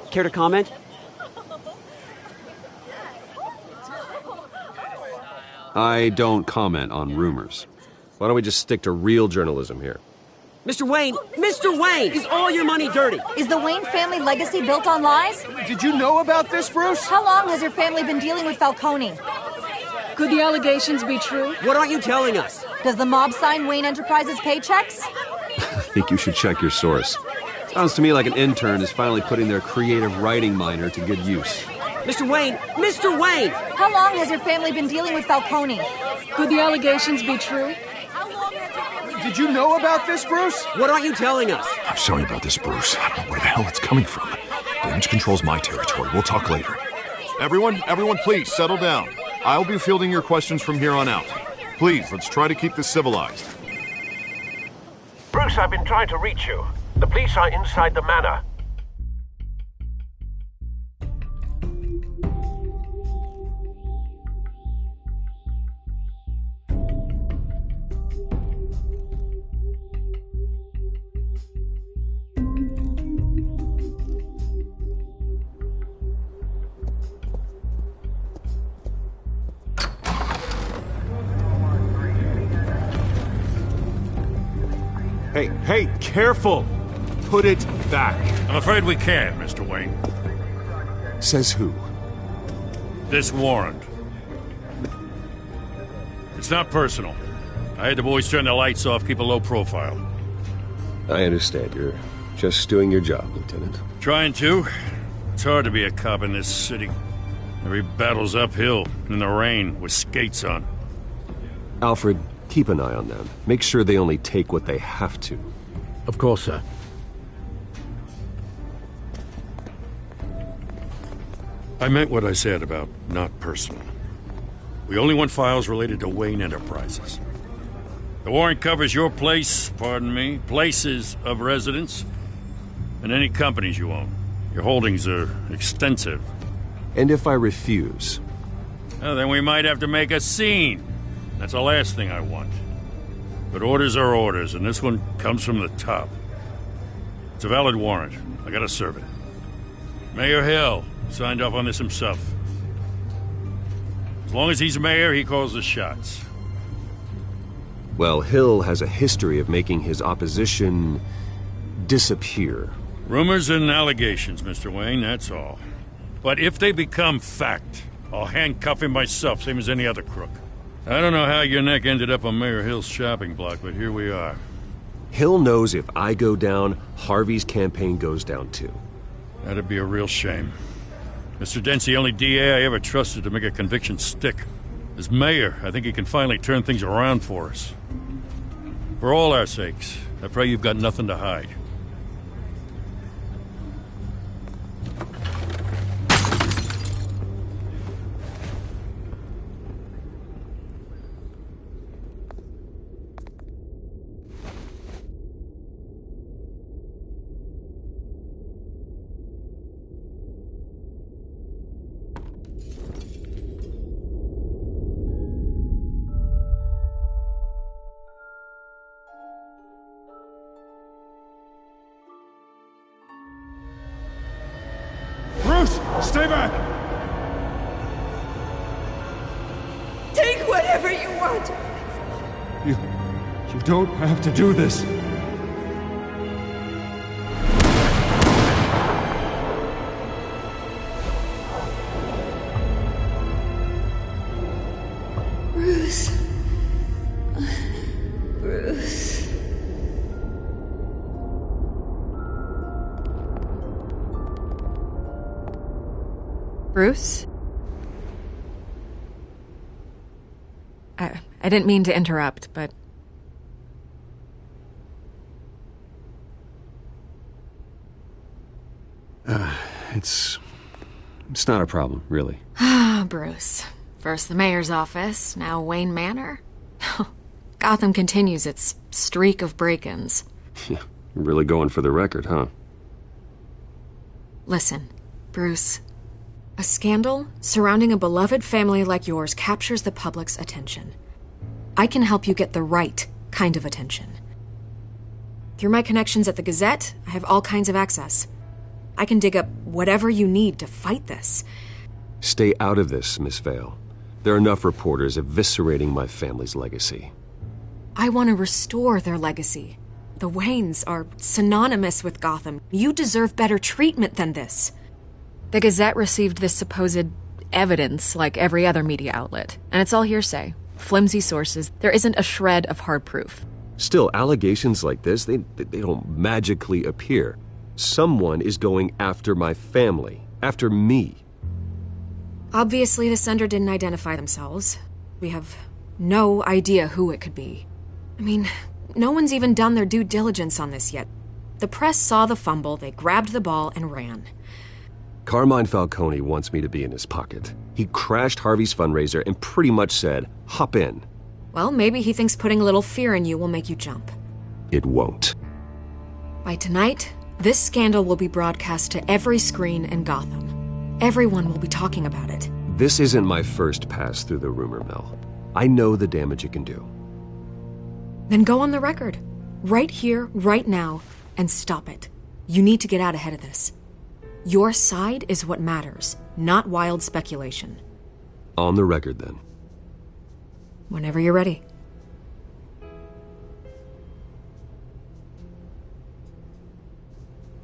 Care to comment? I don't comment on rumors. Why don't we just stick to real journalism here? Mr. Wayne, is all your money dirty? Is the Wayne family legacy built on lies? Did you know about this, Bruce? How long has your family been dealing with Falcone? Could the allegations be true? What aren't you telling us? Does the mob sign Wayne Enterprises paychecks? I think you should check your source. Sounds to me like an intern is finally putting their creative writing minor to good use. Mr. Wayne! How long has your family been dealing with Falcone? Could the allegations be true? Did you know about this, Bruce? What aren't you telling us? I'm sorry about this, Bruce. I don't know where the hell it's coming from. Damage control's my territory. We'll talk later. Everyone, please settle down. I'll be fielding your questions from here on out. Please, let's try to keep this civilized. Bruce, I've been trying to reach you. The police are inside the manor. Hey, careful! Put it back. I'm afraid we can't, Mr. Wayne. Says who? This warrant. It's not personal. I had the boys turn the lights off, keep a low profile. I understand. You're just doing your job, Lieutenant. Trying to. It's hard to be a cop in this city. Every battle's uphill, in the rain, with skates on. Alfred, keep an eye on them. Make sure they only take what they have to. Of course, sir. I meant what I said about not personal. We only want files related to Wayne Enterprises. The warrant covers your places of residence, and any companies you own. Your holdings are extensive. And if I refuse? Well, then we might have to make a scene. That's the last thing I want. But orders are orders, and this one comes from the top. It's a valid warrant. I gotta serve it. Mayor Hill signed off on this himself. As long as he's mayor, he calls the shots. Well, Hill has a history of making his opposition disappear. Rumors and allegations, Mr. Wayne, that's all. But if they become fact, I'll handcuff him myself, same as any other crook. I don't know how your neck ended up on Mayor Hill's shopping block, but here we are. Hill knows if I go down, Harvey's campaign goes down too. That'd be a real shame. Mr. Dent's the only DA I ever trusted to make a conviction stick. As mayor, I think he can finally turn things around for us. For all our sakes, I pray you've got nothing to hide. Stay back! Take whatever you want. You don't have to do this. Bruce. Bruce. Bruce? I didn't mean to interrupt, but... It's not a problem, really. Ah, Bruce. First the mayor's office, now Wayne Manor. Gotham continues its streak of break-ins. Yeah, you're really going for the record, huh? Listen, Bruce. A scandal surrounding a beloved family like yours captures the public's attention. I can help you get the right kind of attention. Through my connections at the Gazette, I have all kinds of access. I can dig up whatever you need to fight this. Stay out of this, Miss Vale. There are enough reporters eviscerating my family's legacy. I want to restore their legacy. The Waynes are synonymous with Gotham. You deserve better treatment than this. The Gazette received this supposed evidence like every other media outlet, and it's all hearsay. Flimsy sources. There isn't a shred of hard proof. Still, allegations like this, they don't magically appear. Someone is going after my family, after me. Obviously, the sender didn't identify themselves. We have no idea who it could be. I mean, no one's even done their due diligence on this yet. The press saw the fumble, they grabbed the ball and ran. Carmine Falcone wants me to be in his pocket. He crashed Harvey's fundraiser and pretty much said, hop in. Well, maybe he thinks putting a little fear in you will make you jump. It won't. By tonight, this scandal will be broadcast to every screen in Gotham. Everyone will be talking about it. This isn't my first pass through the rumor mill. I know the damage it can do. Then go on the record. Right here, right now, and stop it. You need to get out ahead of this. Your side is what matters, not wild speculation. On the record, then. Whenever you're ready.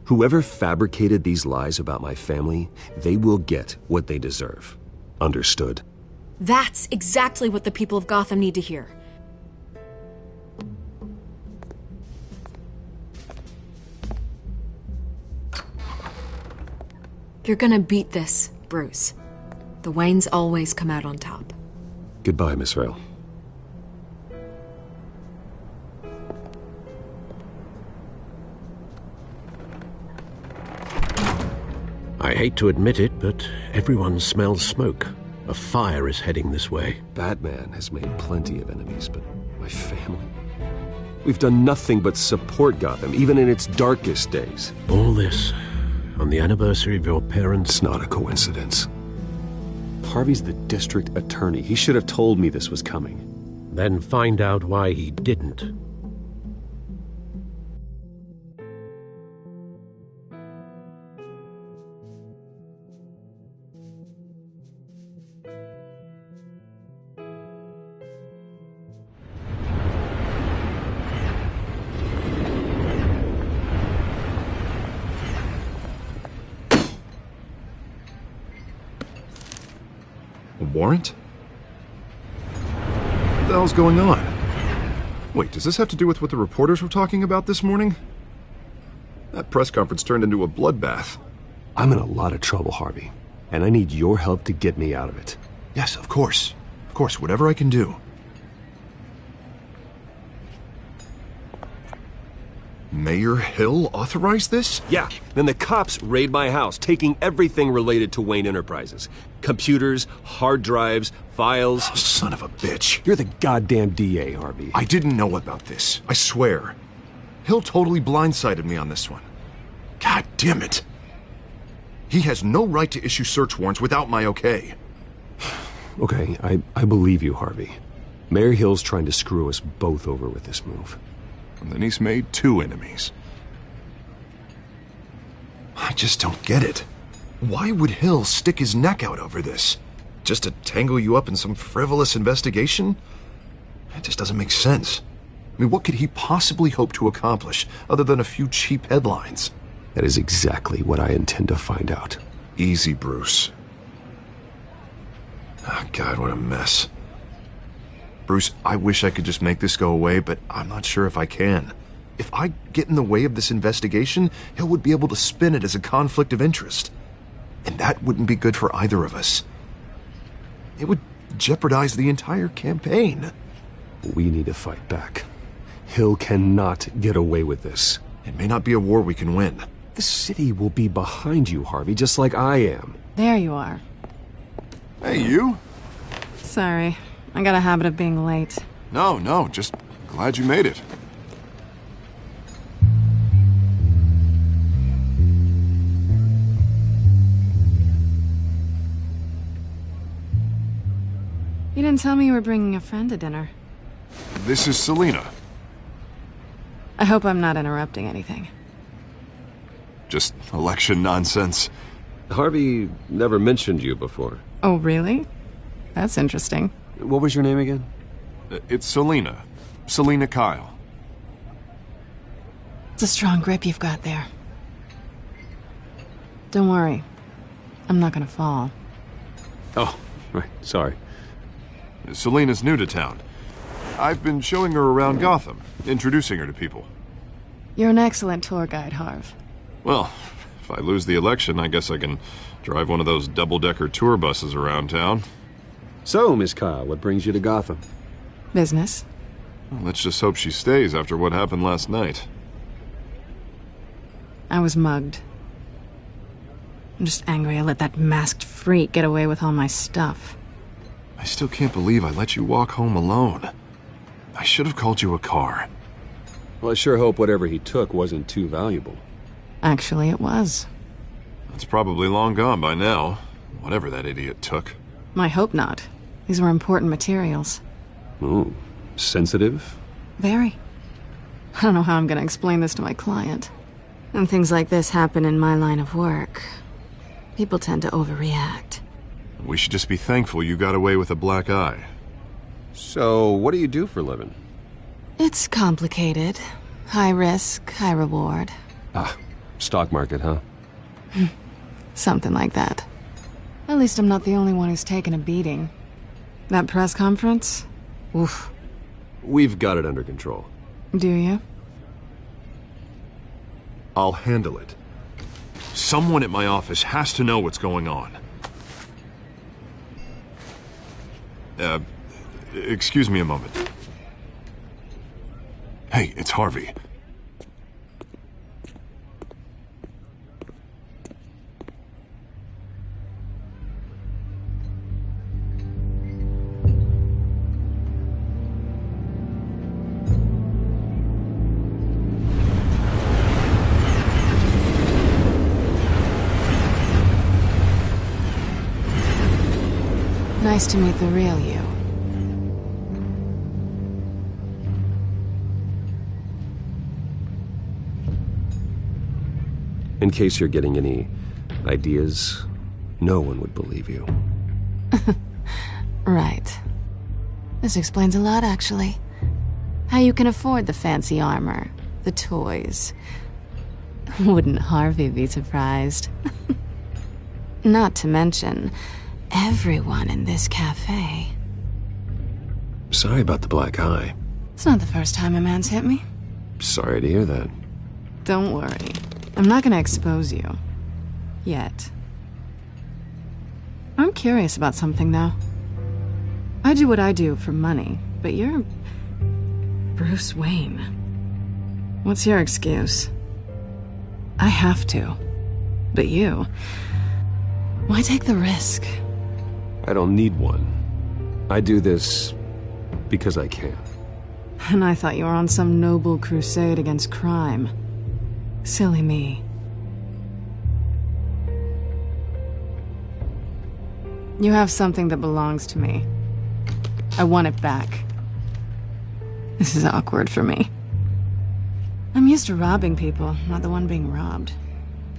Whoever fabricated these lies about my family, they will get what they deserve. Understood? That's exactly what the people of Gotham need to hear. You're gonna beat this, Bruce. The Waynes always come out on top. Goodbye, Miss Vale. I hate to admit it, but everyone smells smoke. A fire is heading this way. Batman has made plenty of enemies, but my family... We've done nothing but support Gotham, even in its darkest days. All this on the anniversary of your parents'... It's not a coincidence. Harvey's the district attorney. He should have told me this was coming. Then find out why he didn't. Warrant? What the hell's going on? Wait, does this have to do with what the reporters were talking about this morning? That press conference turned into a bloodbath. I'm in a lot of trouble, Harvey, and I need your help to get me out of it. Yes, of course. Of course, whatever I can do. Mayor Hill authorized this? Yeah, then the cops raid my house, taking everything related to Wayne Enterprises. Computers, hard drives, files. Oh, son of a bitch. You're the goddamn DA, Harvey. I didn't know about this. I swear. Hill totally blindsided me on this one. God damn it. He has no right to issue search warrants without my okay. Okay, I believe you, Harvey. Mayor Hill's trying to screw us both over with this move. And then he's made 2 enemies. I just don't get it. Why would Hill stick his neck out over this? Just to tangle you up in some frivolous investigation? It just doesn't make sense. I mean, what could he possibly hope to accomplish other than a few cheap headlines? That is exactly what I intend to find out. Easy, Bruce. Oh, God, what a mess. Bruce, I wish I could just make this go away, but I'm not sure if I can. If I get in the way of this investigation, Hill would be able to spin it as a conflict of interest. And that wouldn't be good for either of us. It would jeopardize the entire campaign. We need to fight back. Hill cannot get away with this. It may not be a war we can win. The city will be behind you, Harvey, just like I am. There you are. Hey, you? Sorry. I got a habit of being late. No, just glad you made it. You didn't tell me you were bringing a friend to dinner. This is Selina. I hope I'm not interrupting anything. Just election nonsense. Harvey never mentioned you before. Oh, really? That's interesting. What was your name again? It's Selina. Selina Kyle. It's a strong grip you've got there. Don't worry. I'm not gonna fall. Oh, right. Sorry. Selina's new to town. I've been showing her around Gotham, introducing her to people. You're an excellent tour guide, Harv. Well, if I lose the election, I guess I can drive one of those double-decker tour buses around town. So, Miss Kyle, what brings you to Gotham? Business. Well, let's just hope she stays after what happened last night. I was mugged. I'm just angry I let that masked freak get away with all my stuff. I still can't believe I let you walk home alone. I should have called you a car. Well, I sure hope whatever he took wasn't too valuable. Actually, it was. It's probably long gone by now, whatever that idiot took. I hope not. These were important materials. Ooh, sensitive? Very. I don't know how I'm gonna explain this to my client. When things like this happen in my line of work, people tend to overreact. We should just be thankful you got away with a black eye. So, what do you do for a living? It's complicated. High risk, high reward. Ah, stock market, huh? Something like that. At least I'm not the only one who's taken a beating. That press conference? Oof. We've got it under control. Do you? I'll handle it. Someone at my office has to know what's going on. Excuse me a moment. Hey, it's Harvey. Nice to meet the real you. In case you're getting any ideas, no one would believe you. Right. This explains a lot, actually. How you can afford the fancy armor, the toys. Wouldn't Harvey be surprised? Not to mention, everyone in this cafe. Sorry about the black eye. It's not the first time a man's hit me. Sorry to hear that. Don't worry. I'm not gonna expose you. Yet. I'm curious about something, though. I do what I do for money, but you're... Bruce Wayne. What's your excuse? I have to. But you... Why take the risk? I don't need one. I do this because I can. And I thought you were on some noble crusade against crime. Silly me. You have something that belongs to me. I want it back. This is awkward for me. I'm used to robbing people, not the one being robbed.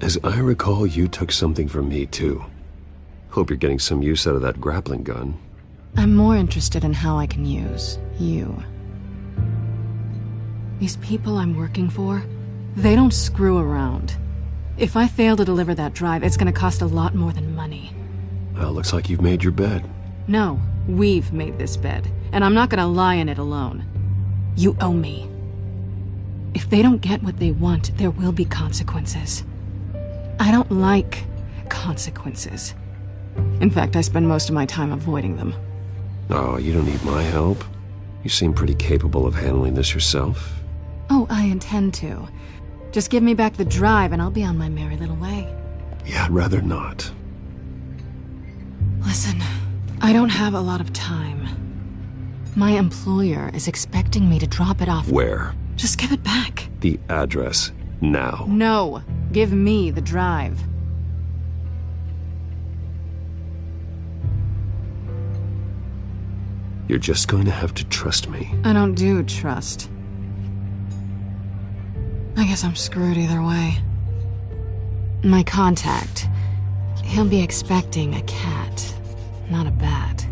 As I recall, you took something from me, too. Hope you're getting some use out of that grappling gun. I'm more interested in how I can use you. These people I'm working for, they don't screw around. If I fail to deliver that drive, it's gonna cost a lot more than money. Well, looks like you've made your bed. No, we've made this bed, and I'm not gonna lie in it alone. You owe me. If they don't get what they want, there will be consequences. I don't like consequences. In fact, I spend most of my time avoiding them. Oh, you don't need my help. You seem pretty capable of handling this yourself. Oh, I intend to. Just give me back the drive and I'll be on my merry little way. Yeah, I'd rather not. Listen, I don't have a lot of time. My employer is expecting me to drop it off. Where? Just give it back. The address, now. No, give me the drive. You're just going to have to trust me. I don't do trust. I guess I'm screwed either way. My contact, he'll be expecting a cat, not a bat.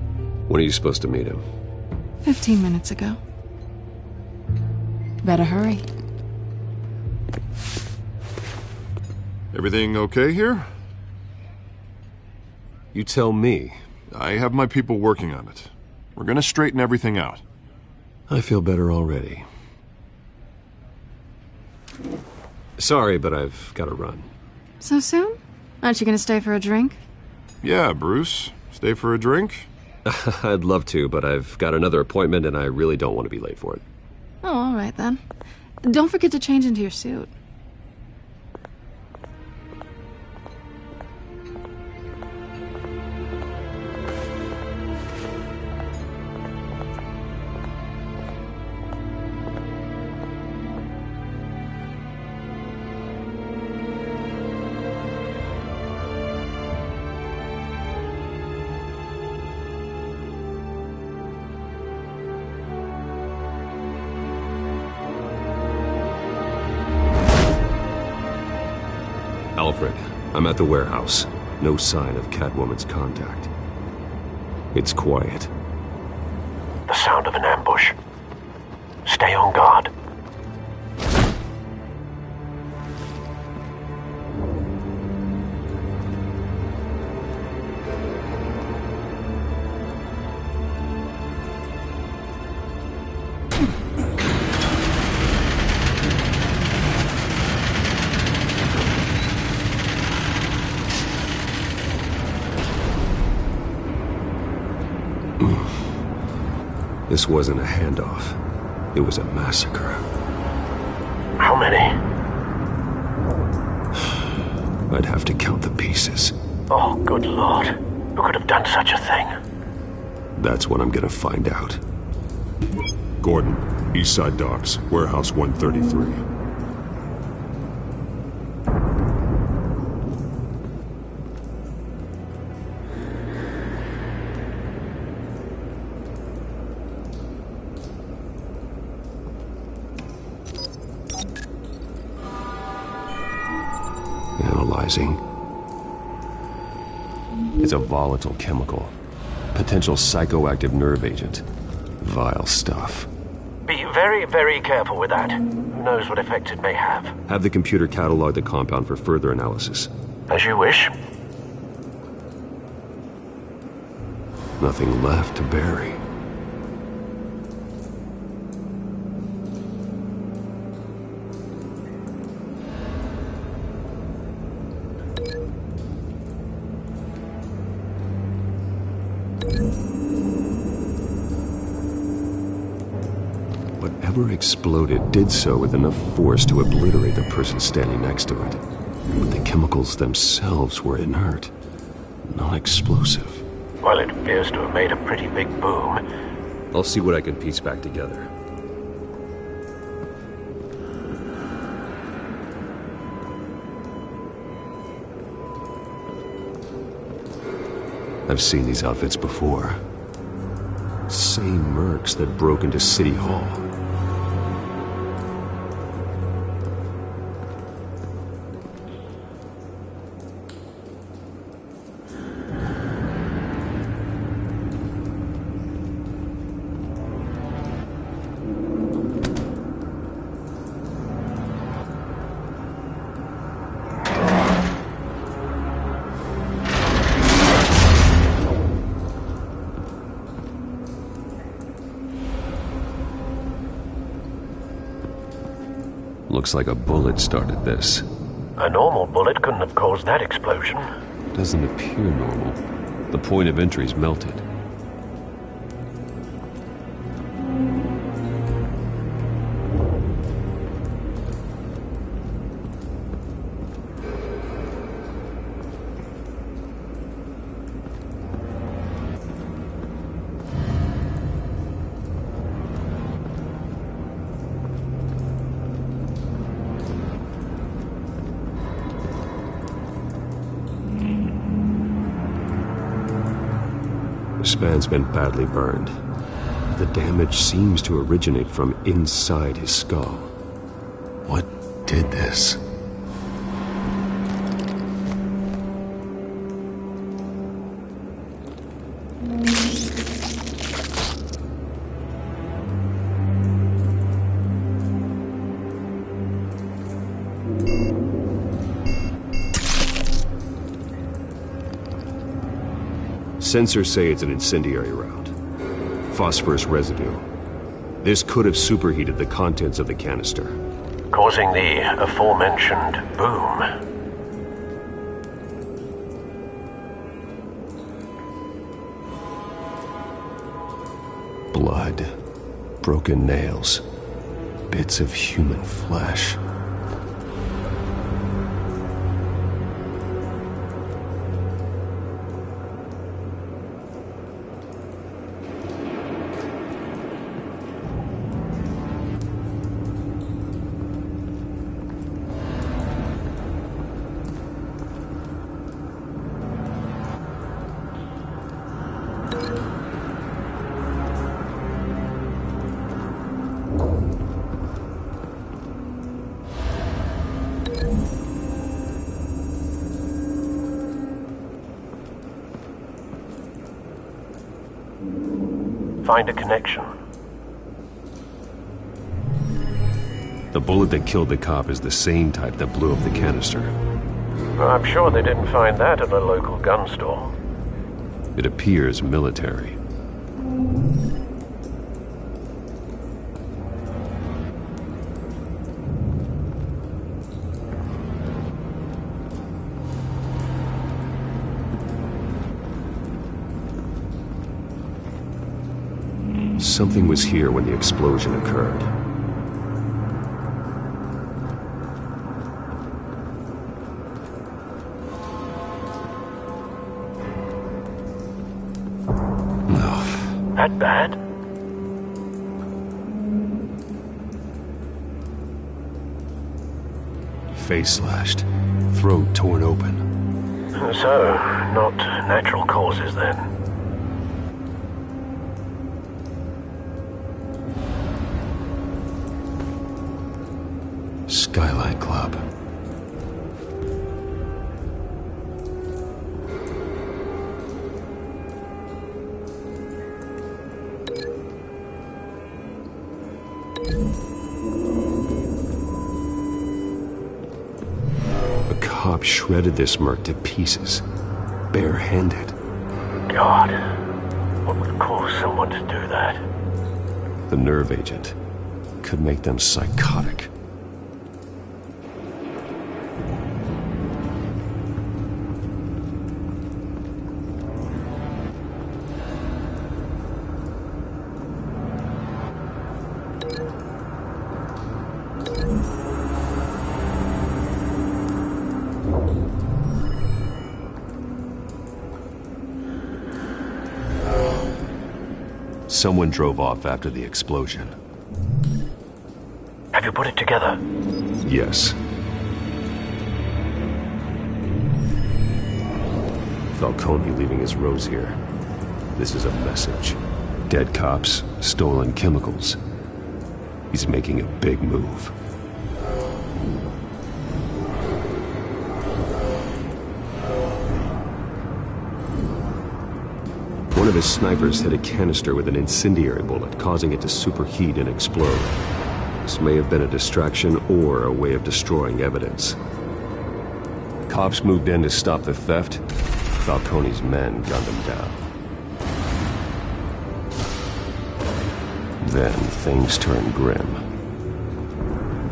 When are you supposed to meet him? 15 minutes ago. Better hurry. Everything okay here? You tell me. I have my people working on it. We're gonna straighten everything out. I feel better already. Sorry, but I've got to run. So soon? Aren't you gonna stay for a drink? Yeah, Bruce. Stay for a drink? I'd love to, but I've got another appointment and I really don't want to be late for it. Oh, all right then. Don't forget to change into your suit. Alfred, I'm at the warehouse. No sign of Catwoman's contact. It's quiet. The sound of an ambush. Stay on guard. This wasn't a handoff. It was a massacre. How many? I'd have to count the pieces. Oh, good Lord. Who could have done such a thing? That's what I'm gonna find out. Gordon, Eastside Docks, Warehouse 133. surprising. It's a volatile chemical. Potential psychoactive nerve agent. Vile stuff. Be very, very careful with that. Who knows what effect it may have. Have the computer catalog the compound for further analysis. As you wish. Nothing left to bury. Whatever exploded did so with enough force to obliterate the person standing next to it. But the chemicals themselves were inert, not explosive. Well, it appears to have made a pretty big boom. I'll see what I can piece back together. I've seen these outfits before. Same mercs that broke into City Hall. Looks like a bullet started this. A normal bullet couldn't have caused that explosion. Doesn't appear normal. The point of entry's melted. The span's been badly burned. The damage seems to originate from inside his skull. What did this? Sensors say it's an incendiary round. Phosphorus residue. This could have superheated the contents of the canister, causing the aforementioned boom. Blood, broken nails, bits of human flesh. Find a connection. The bullet that killed the cop is the same type that blew up the canister. I'm sure they didn't find that at a local gun store. It appears military. Something was here when the explosion occurred. No. That bad? Face slashed, throat torn open. So, not natural causes then. Skyline Club. cop shredded this merc to pieces, barehanded. God, what would cause someone to do that? The nerve agent could make them psychotic. Someone drove off after the explosion. Have you put it together? Yes. Falcone leaving his rose here. This is a message. Dead cops, stolen chemicals. He's making a big move. One of his snipers hit a canister with an incendiary bullet, causing it to superheat and explode. This may have been a distraction or a way of destroying evidence. Cops moved in to stop the theft. Falcone's men gunned him down. Then things turned grim.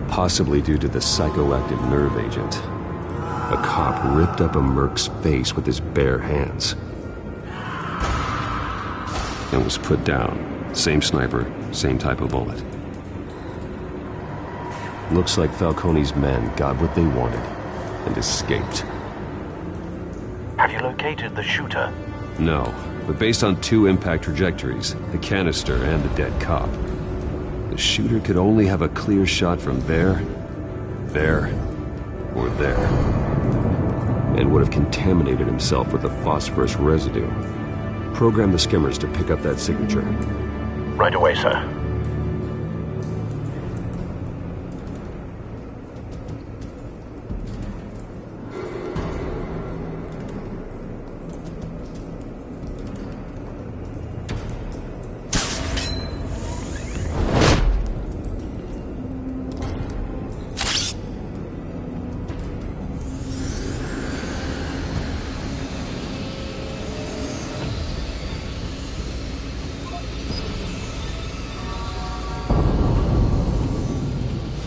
Possibly due to the psychoactive nerve agent. A cop ripped up a merc's face with his bare hands. And was put down. Same sniper, same type of bullet. Looks like Falcone's men got what they wanted and escaped. Have you located the shooter? No, but based on 2 impact trajectories, the canister and the dead cop, the shooter could only have a clear shot from there, or there, and would have contaminated himself with the phosphorus residue. Program the skimmers to pick up that signature. Right away, sir.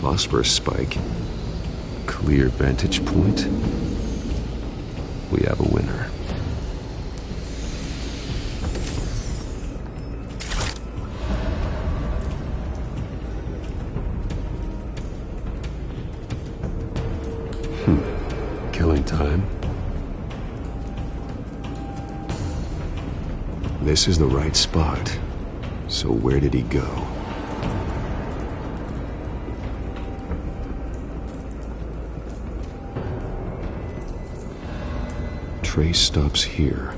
Phosphorus spike. Clear vantage point. We have a winner. Killing time. This is the right spot. So where did he go? Trace stops here.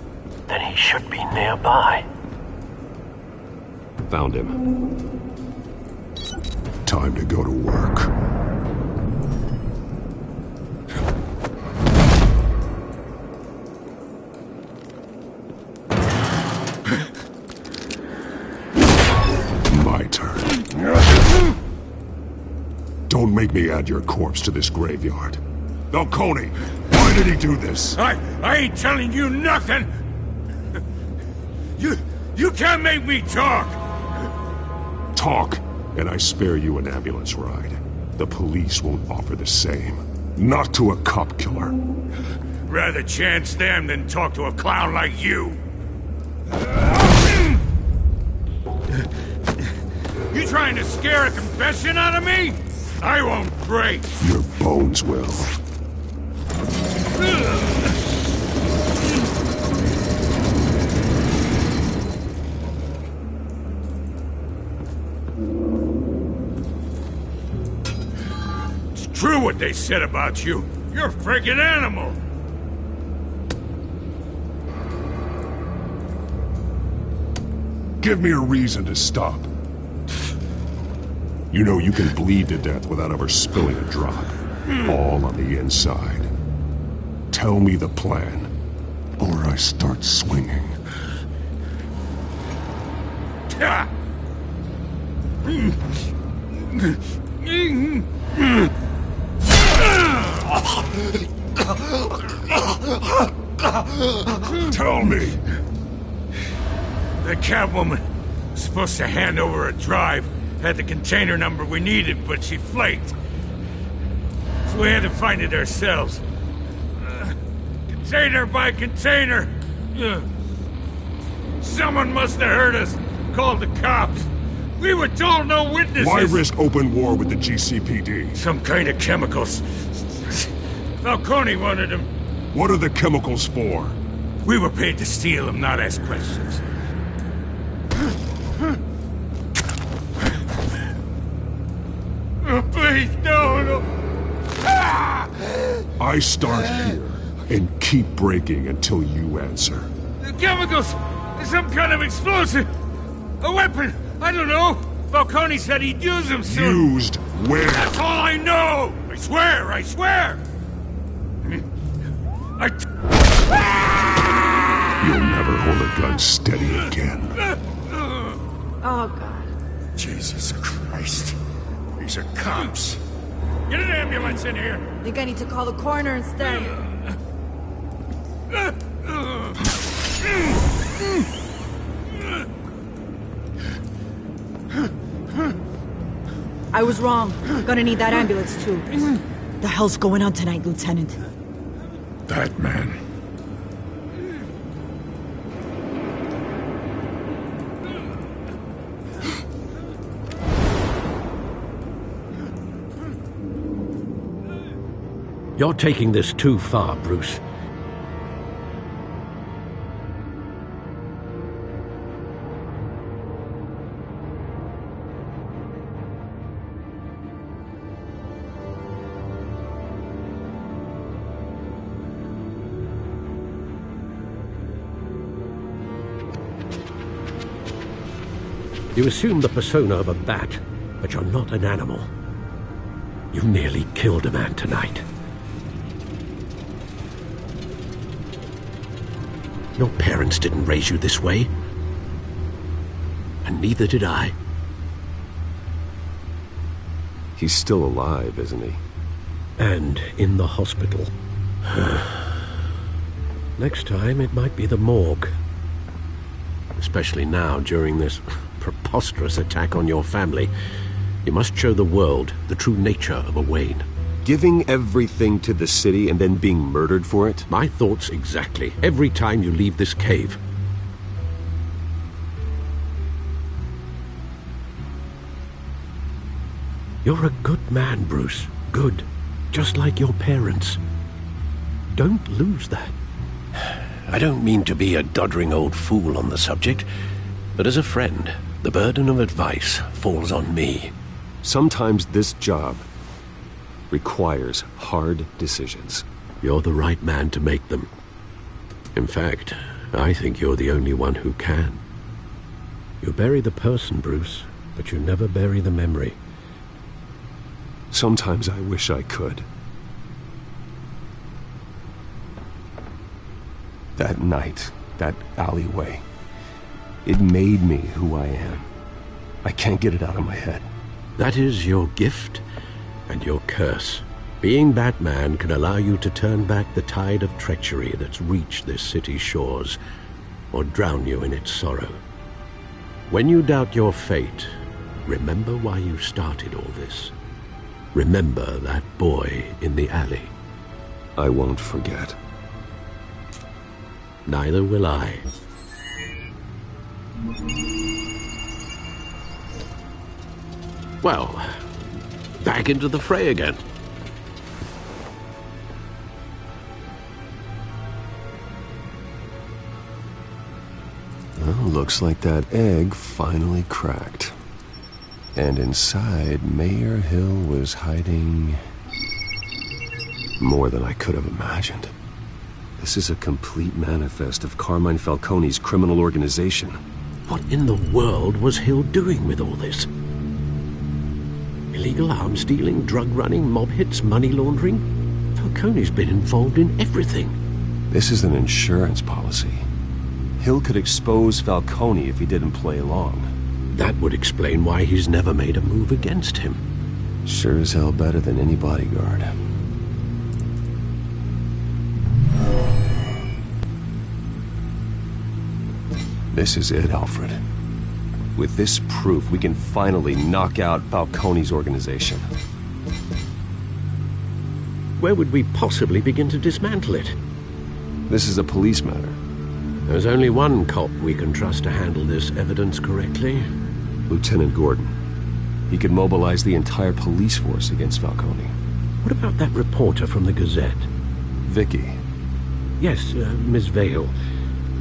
Then he should be nearby. Found him. Time to go to work. My turn. Don't make me add your corpse to this graveyard. Falcone! Why did he do this? I ain't telling you nothing! You can't make me talk! Talk, and I spare you an ambulance ride. The police won't offer the same. Not to a cop killer. Rather chance them than talk to a clown like you. You trying to scare a confession out of me? I won't break. Your bones will. It's true what they said about you. You're a freaking animal. Give me a reason to stop. You know you can bleed to death without ever spilling a drop. All on the inside. Tell me the plan, or I start swinging. Tell me. The Catwoman was supposed to hand over a drive, had the container number we needed, but she flaked. So we had to find it ourselves. Container by container. Someone must have heard us, called the cops. We were told no witnesses. Why risk open war with the GCPD? Some kind of chemicals. Falcone wanted them. What are the chemicals for? We were paid to steal them, not ask questions. Oh, please, no. I start here and keep breaking until you answer. The chemicals! Some kind of explosive! A weapon! I don't know! Falcone said he'd use them soon! Used where? That's all I know! I swear! You'll never hold a gun steady again. Oh, God. Jesus Christ. These are cops. Get an ambulance in here! I think I need to call the coroner instead. I was wrong. Gonna need that ambulance, too. The hell's going on tonight, Lieutenant? That man. You're taking this too far, Bruce. You assume the persona of a bat, but you're not an animal. You nearly killed a man tonight. Your parents didn't raise you this way. And neither did I. He's still alive, isn't he? And in the hospital. Next time, it might be the morgue. Especially now, during this preposterous attack on your family. You must show the world the true nature of a Wayne. Giving everything to the city and then being murdered for it? My thoughts exactly. Every time you leave this cave. You're a good man, Bruce. Good. Just like your parents. Don't lose that. I don't mean to be a doddering old fool on the subject, but as a friend, the burden of advice falls on me. Sometimes this job requires hard decisions. You're the right man to make them. In fact, I think you're the only one who can. You bury the person, Bruce, but you never bury the memory. Sometimes I wish I could. That night, that alleyway, it made me who I am. I can't get it out of my head. That is your gift and your curse. Being Batman can allow you to turn back the tide of treachery that's reached this city's shores, or drown you in its sorrow. When you doubt your fate, remember why you started all this. Remember that boy in the alley. I won't forget. Neither will I. Well, back into the fray again. Well, looks like that egg finally cracked. And inside, Mayor Hill was hiding more than I could have imagined. This is a complete manifest of Carmine Falcone's criminal organization. What in the world was Hill doing with all this? Illegal arms dealing, drug running, mob hits, money laundering? Falcone's been involved in everything. This is an insurance policy. Hill could expose Falcone if he didn't play along. That would explain why he's never made a move against him. Sure as hell better than any bodyguard. This is it, Alfred. With this proof, we can finally knock out Falcone's organization. Where would we possibly begin to dismantle it? This is a police matter. There's only one cop we can trust to handle this evidence correctly. Lieutenant Gordon. He could mobilize the entire police force against Falcone. What about that reporter from the Gazette? Vicky. Yes, Miss Vale.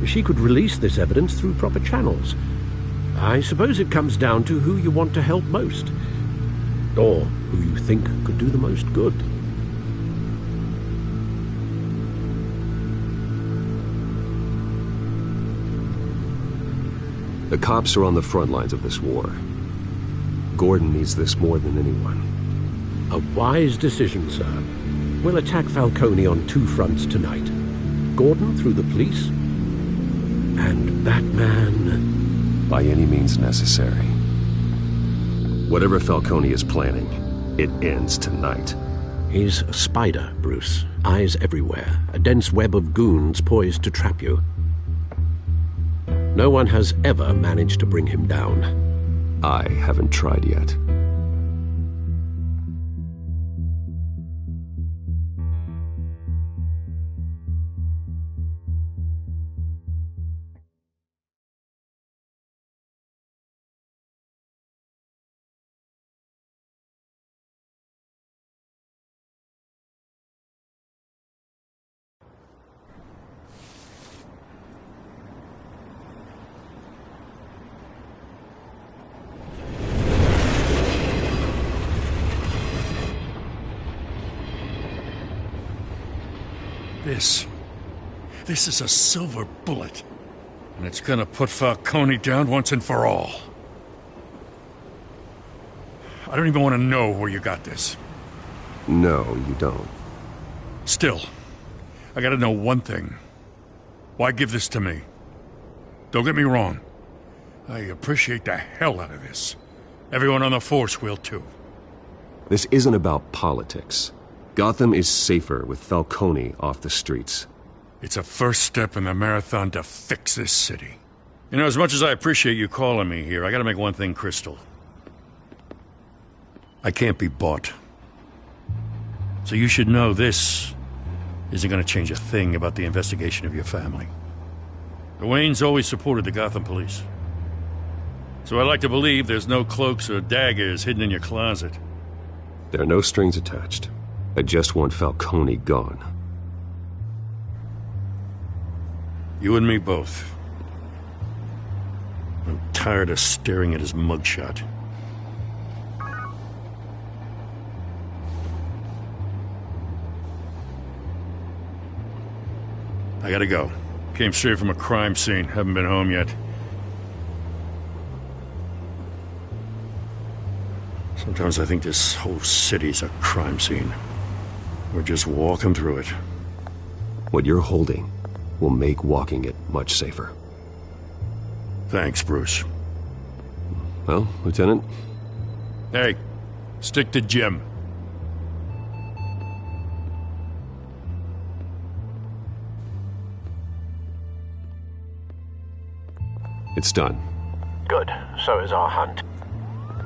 She could release this evidence through proper channels. I suppose it comes down to who you want to help most. Or who you think could do the most good. The cops are on the front lines of this war. Gordon needs this more than anyone. A wise decision, sir. We'll attack Falcone on two fronts tonight. Gordon through the police, and that man... by any means necessary. Whatever Falcone is planning, it ends tonight. He's a spider, Bruce. Eyes everywhere. A dense web of goons poised to trap you. No one has ever managed to bring him down. I haven't tried yet. This is a silver bullet. And it's gonna put Falcone down once and for all. I don't even want to know where you got this. No, you don't. Still, I gotta know one thing. Why give this to me? Don't get me wrong. I appreciate the hell out of this. Everyone on the force will too. This isn't about politics. Gotham is safer with Falcone off the streets. It's a first step in the marathon to fix this city. You know, as much as I appreciate you calling me here, I gotta make one thing crystal. I can't be bought. So you should know this isn't gonna change a thing about the investigation of your family. The Waynes always supported the Gotham police. So I like to believe there's no cloaks or daggers hidden in your closet. There are no strings attached. I just want Falcone gone. You and me both. I'm tired of staring at his mugshot. I gotta go. Came straight from a crime scene. Haven't been home yet. Sometimes I think this whole city's a crime scene. We're just walking through it. What you're holding will make walking it much safer. Thanks, Bruce. Well, Lieutenant? Hey, stick to Jim. It's done. Good. So is our hunt.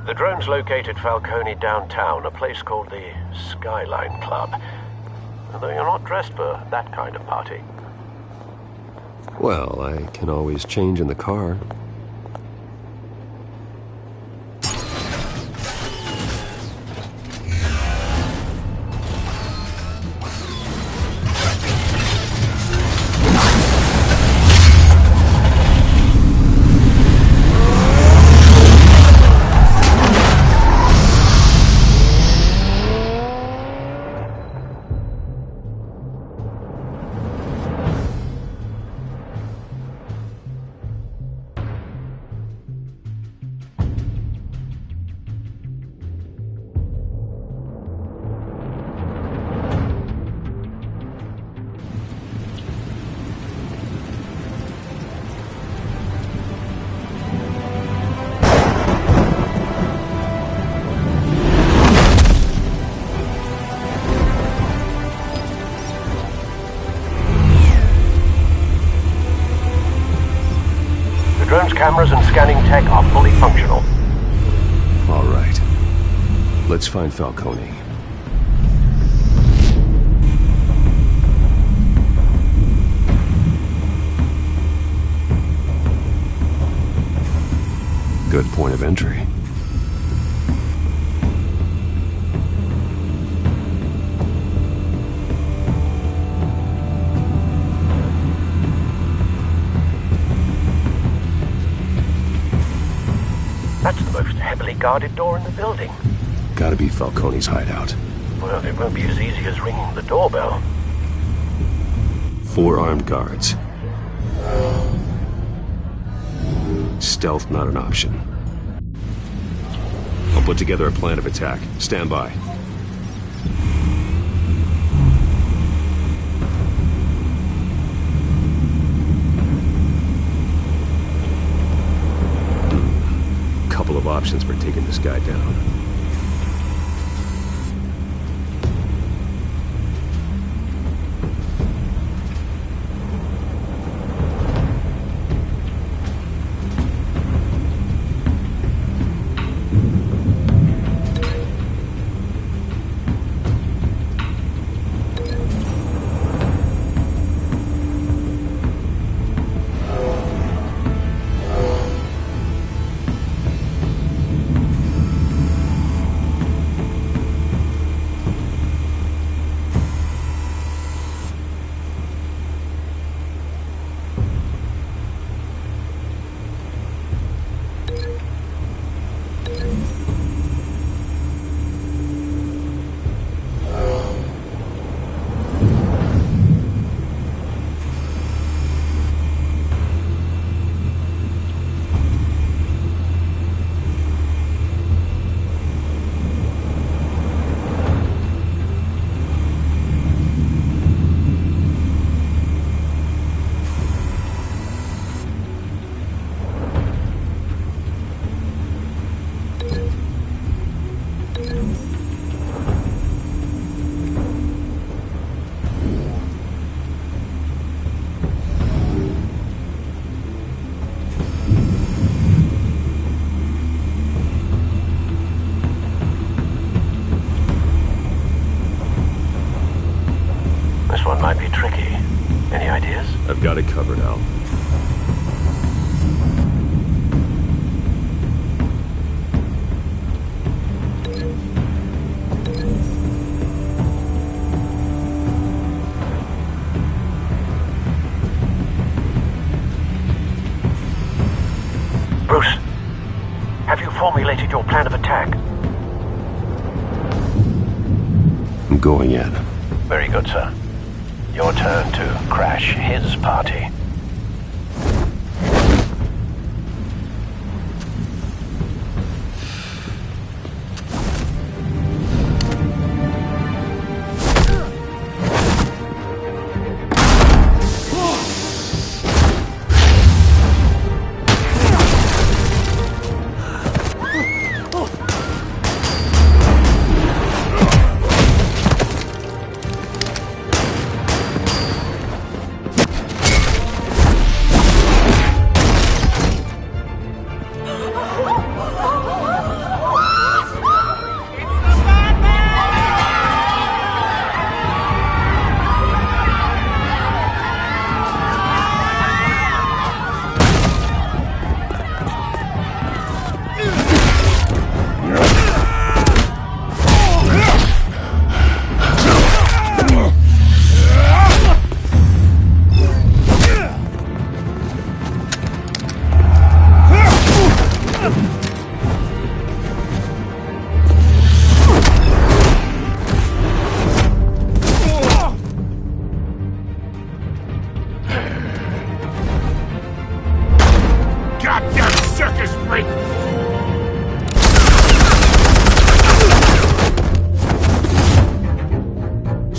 The drone's located Falcone downtown, a place called the Skyline Club. Although you're not dressed for that kind of party. Well, I can always change in the car. cameras and scanning tech are fully functional. All right. Let's find Falcone. Good point of entry. That's the most heavily guarded door in the building. Gotta be Falcone's hideout. Well, it won't be as easy as ringing the doorbell. 4 armed guards. Stealth not an option. I'll put together a plan of attack. Stand by. Couple of options for taking this guy down. Might be tricky. Any ideas? I've got it covered, Al. Bruce, have you formulated your plan of attack? I'm going in. Very good, sir. Your turn to crash his party.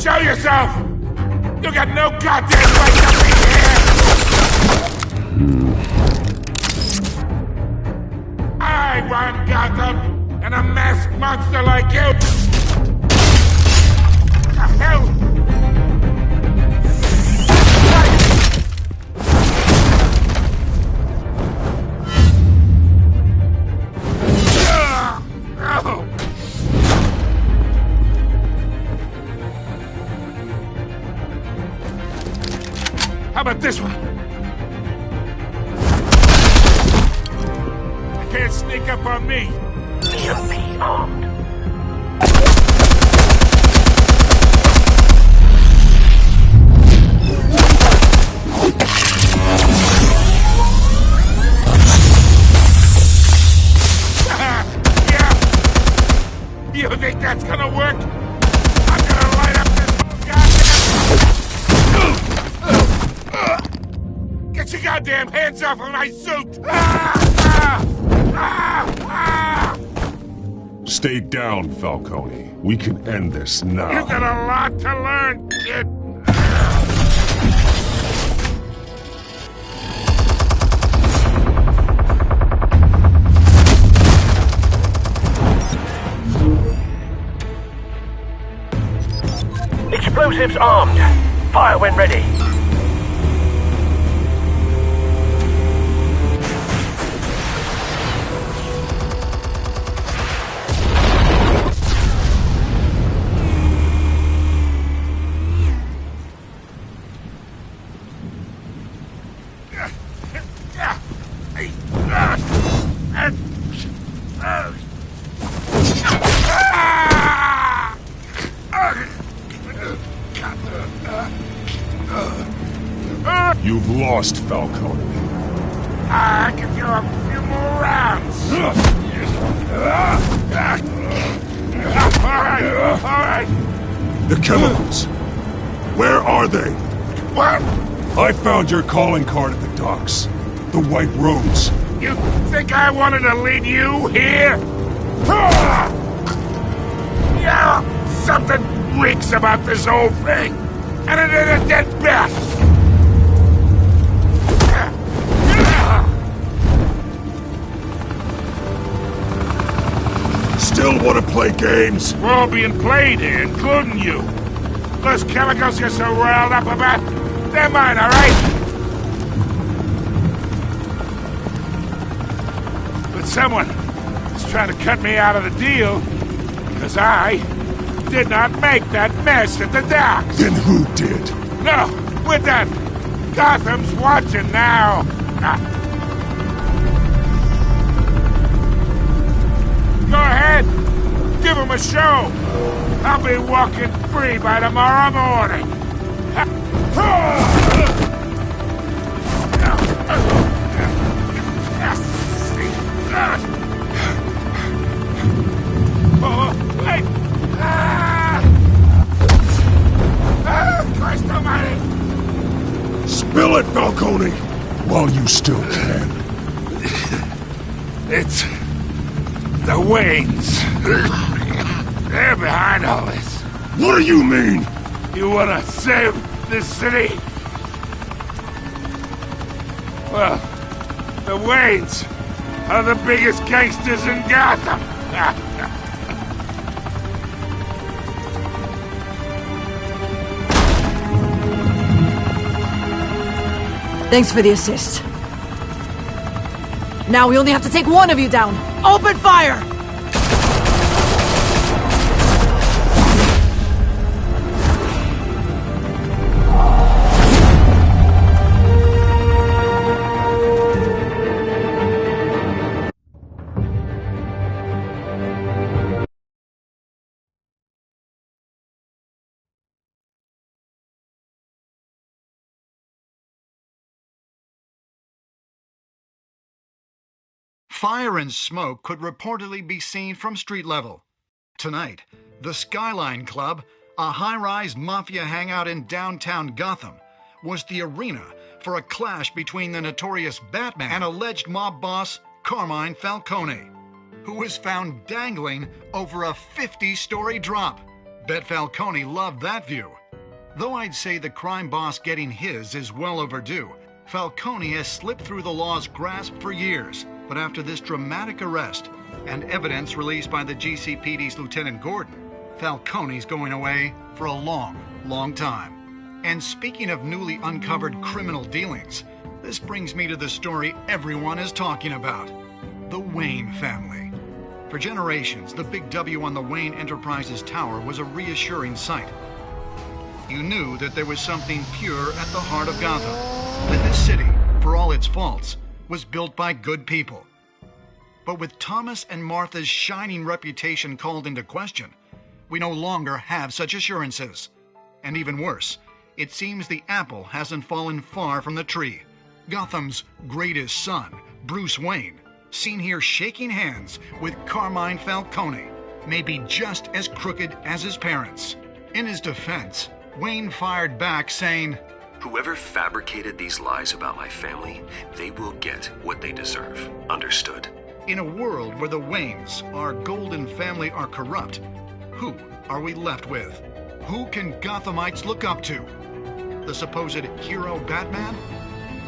Show yourself! You got no goddamn right to be here! I want Gotham and a masked monster like you! The hell? How about this one? You can't sneak up on me. EMP armed. You think that's gonna work? I'm gonna light up this goddamn... Get your goddamn hands off of my suit! Stay down, Falcone. We can end this now. You got a lot to learn, kid. Explosives armed. Fire when ready. You've lost, Falcone. I can go a few more rounds. All right. The chemicals. Where are they? What? I found your calling card at the docks. The White Rose. You think I wanted to lead you here? Yeah, something reeks about this whole thing. And it ain't a dead bat. Still want to play games? We're all being played here, including you. Those chemicals you're so riled up about, they're mine, all right? But someone is trying to cut me out of the deal because I did not make that mess at the docks. Then who did? No, we're done. Gotham's watching now. Go ahead. Give him a show. I'll be walking free by tomorrow morning. Oh, wait. Christ almighty. Spill it, Falcone, while you still can. It's the Waynes. They're behind all this. What do you mean? You wanna save this city? Well, the Waynes are the biggest gangsters in Gotham. Thanks for the assist. Now we only have to take one of you down. Open fire! Fire and smoke could reportedly be seen from street level. Tonight, the Skyline Club, a high-rise mafia hangout in downtown Gotham, was the arena for a clash between the notorious Batman and alleged mob boss Carmine Falcone, who was found dangling over a 50-story drop. Bet Falcone loved that view. Though I'd say the crime boss getting his is well overdue, Falcone has slipped through the law's grasp for years. But after this dramatic arrest and evidence released by the GCPD's Lieutenant Gordon, Falcone's going away for a long, long time. And speaking of newly uncovered criminal dealings, this brings me to the story everyone is talking about: the Wayne family. For generations, the big W on the Wayne Enterprises tower was a reassuring sight. you knew that there was something pure at the heart of Gotham. That this city, for all its faults, was built by good people. But with Thomas and Martha's shining reputation called into question, we no longer have such assurances. And even worse, it seems the apple hasn't fallen far from the tree. Gotham's greatest son, Bruce Wayne, seen here shaking hands with Carmine Falcone, may be just as crooked as his parents. In his defense, Wayne fired back saying, "Whoever fabricated these lies about my family, they will get what they deserve. Understood?" In a world where the Waynes, our golden family, are corrupt, who are we left with? Who can Gothamites look up to? The supposed hero Batman?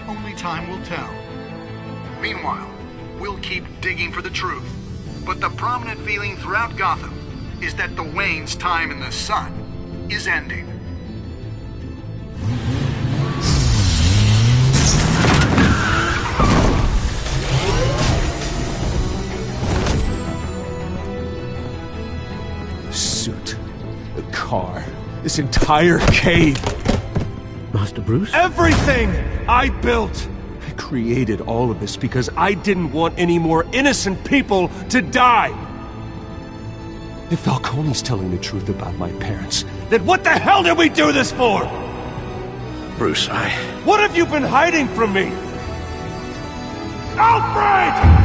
Only time will tell. Meanwhile, we'll keep digging for the truth. But the prominent feeling throughout Gotham is that the Waynes' time in the sun is ending. The suit, the car, this entire cave. Master Bruce? Everything I built! I created all of this because I didn't want any more innocent people to die! If Falcone's telling the truth about my parents, then what the hell did we do this for? Bruce, What have you been hiding from me? Alfred!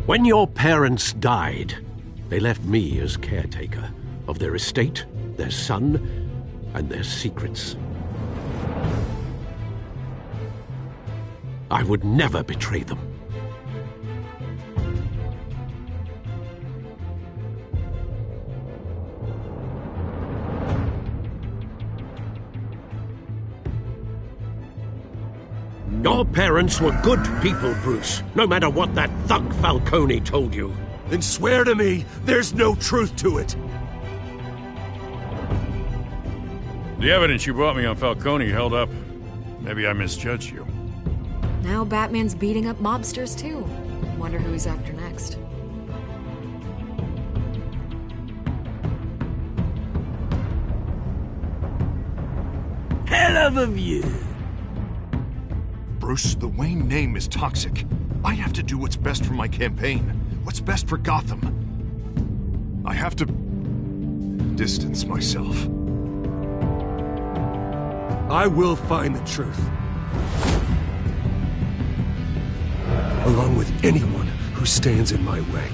When your parents died, they left me as caretaker of their estate, their son, and their secrets. I would never betray them. Your parents were good people, Bruce, no matter what that thug Falcone told you. Then swear to me there's no truth to it. The evidence you brought me on Falcone held up. Maybe I misjudged you. Now Batman's beating up mobsters, too. Wonder who he's after next. Hell of a view. Bruce, the Wayne name is toxic. I have to do what's best for my campaign. What's best for Gotham. I have to distance myself. I will find the truth. Along with anyone who stands in my way.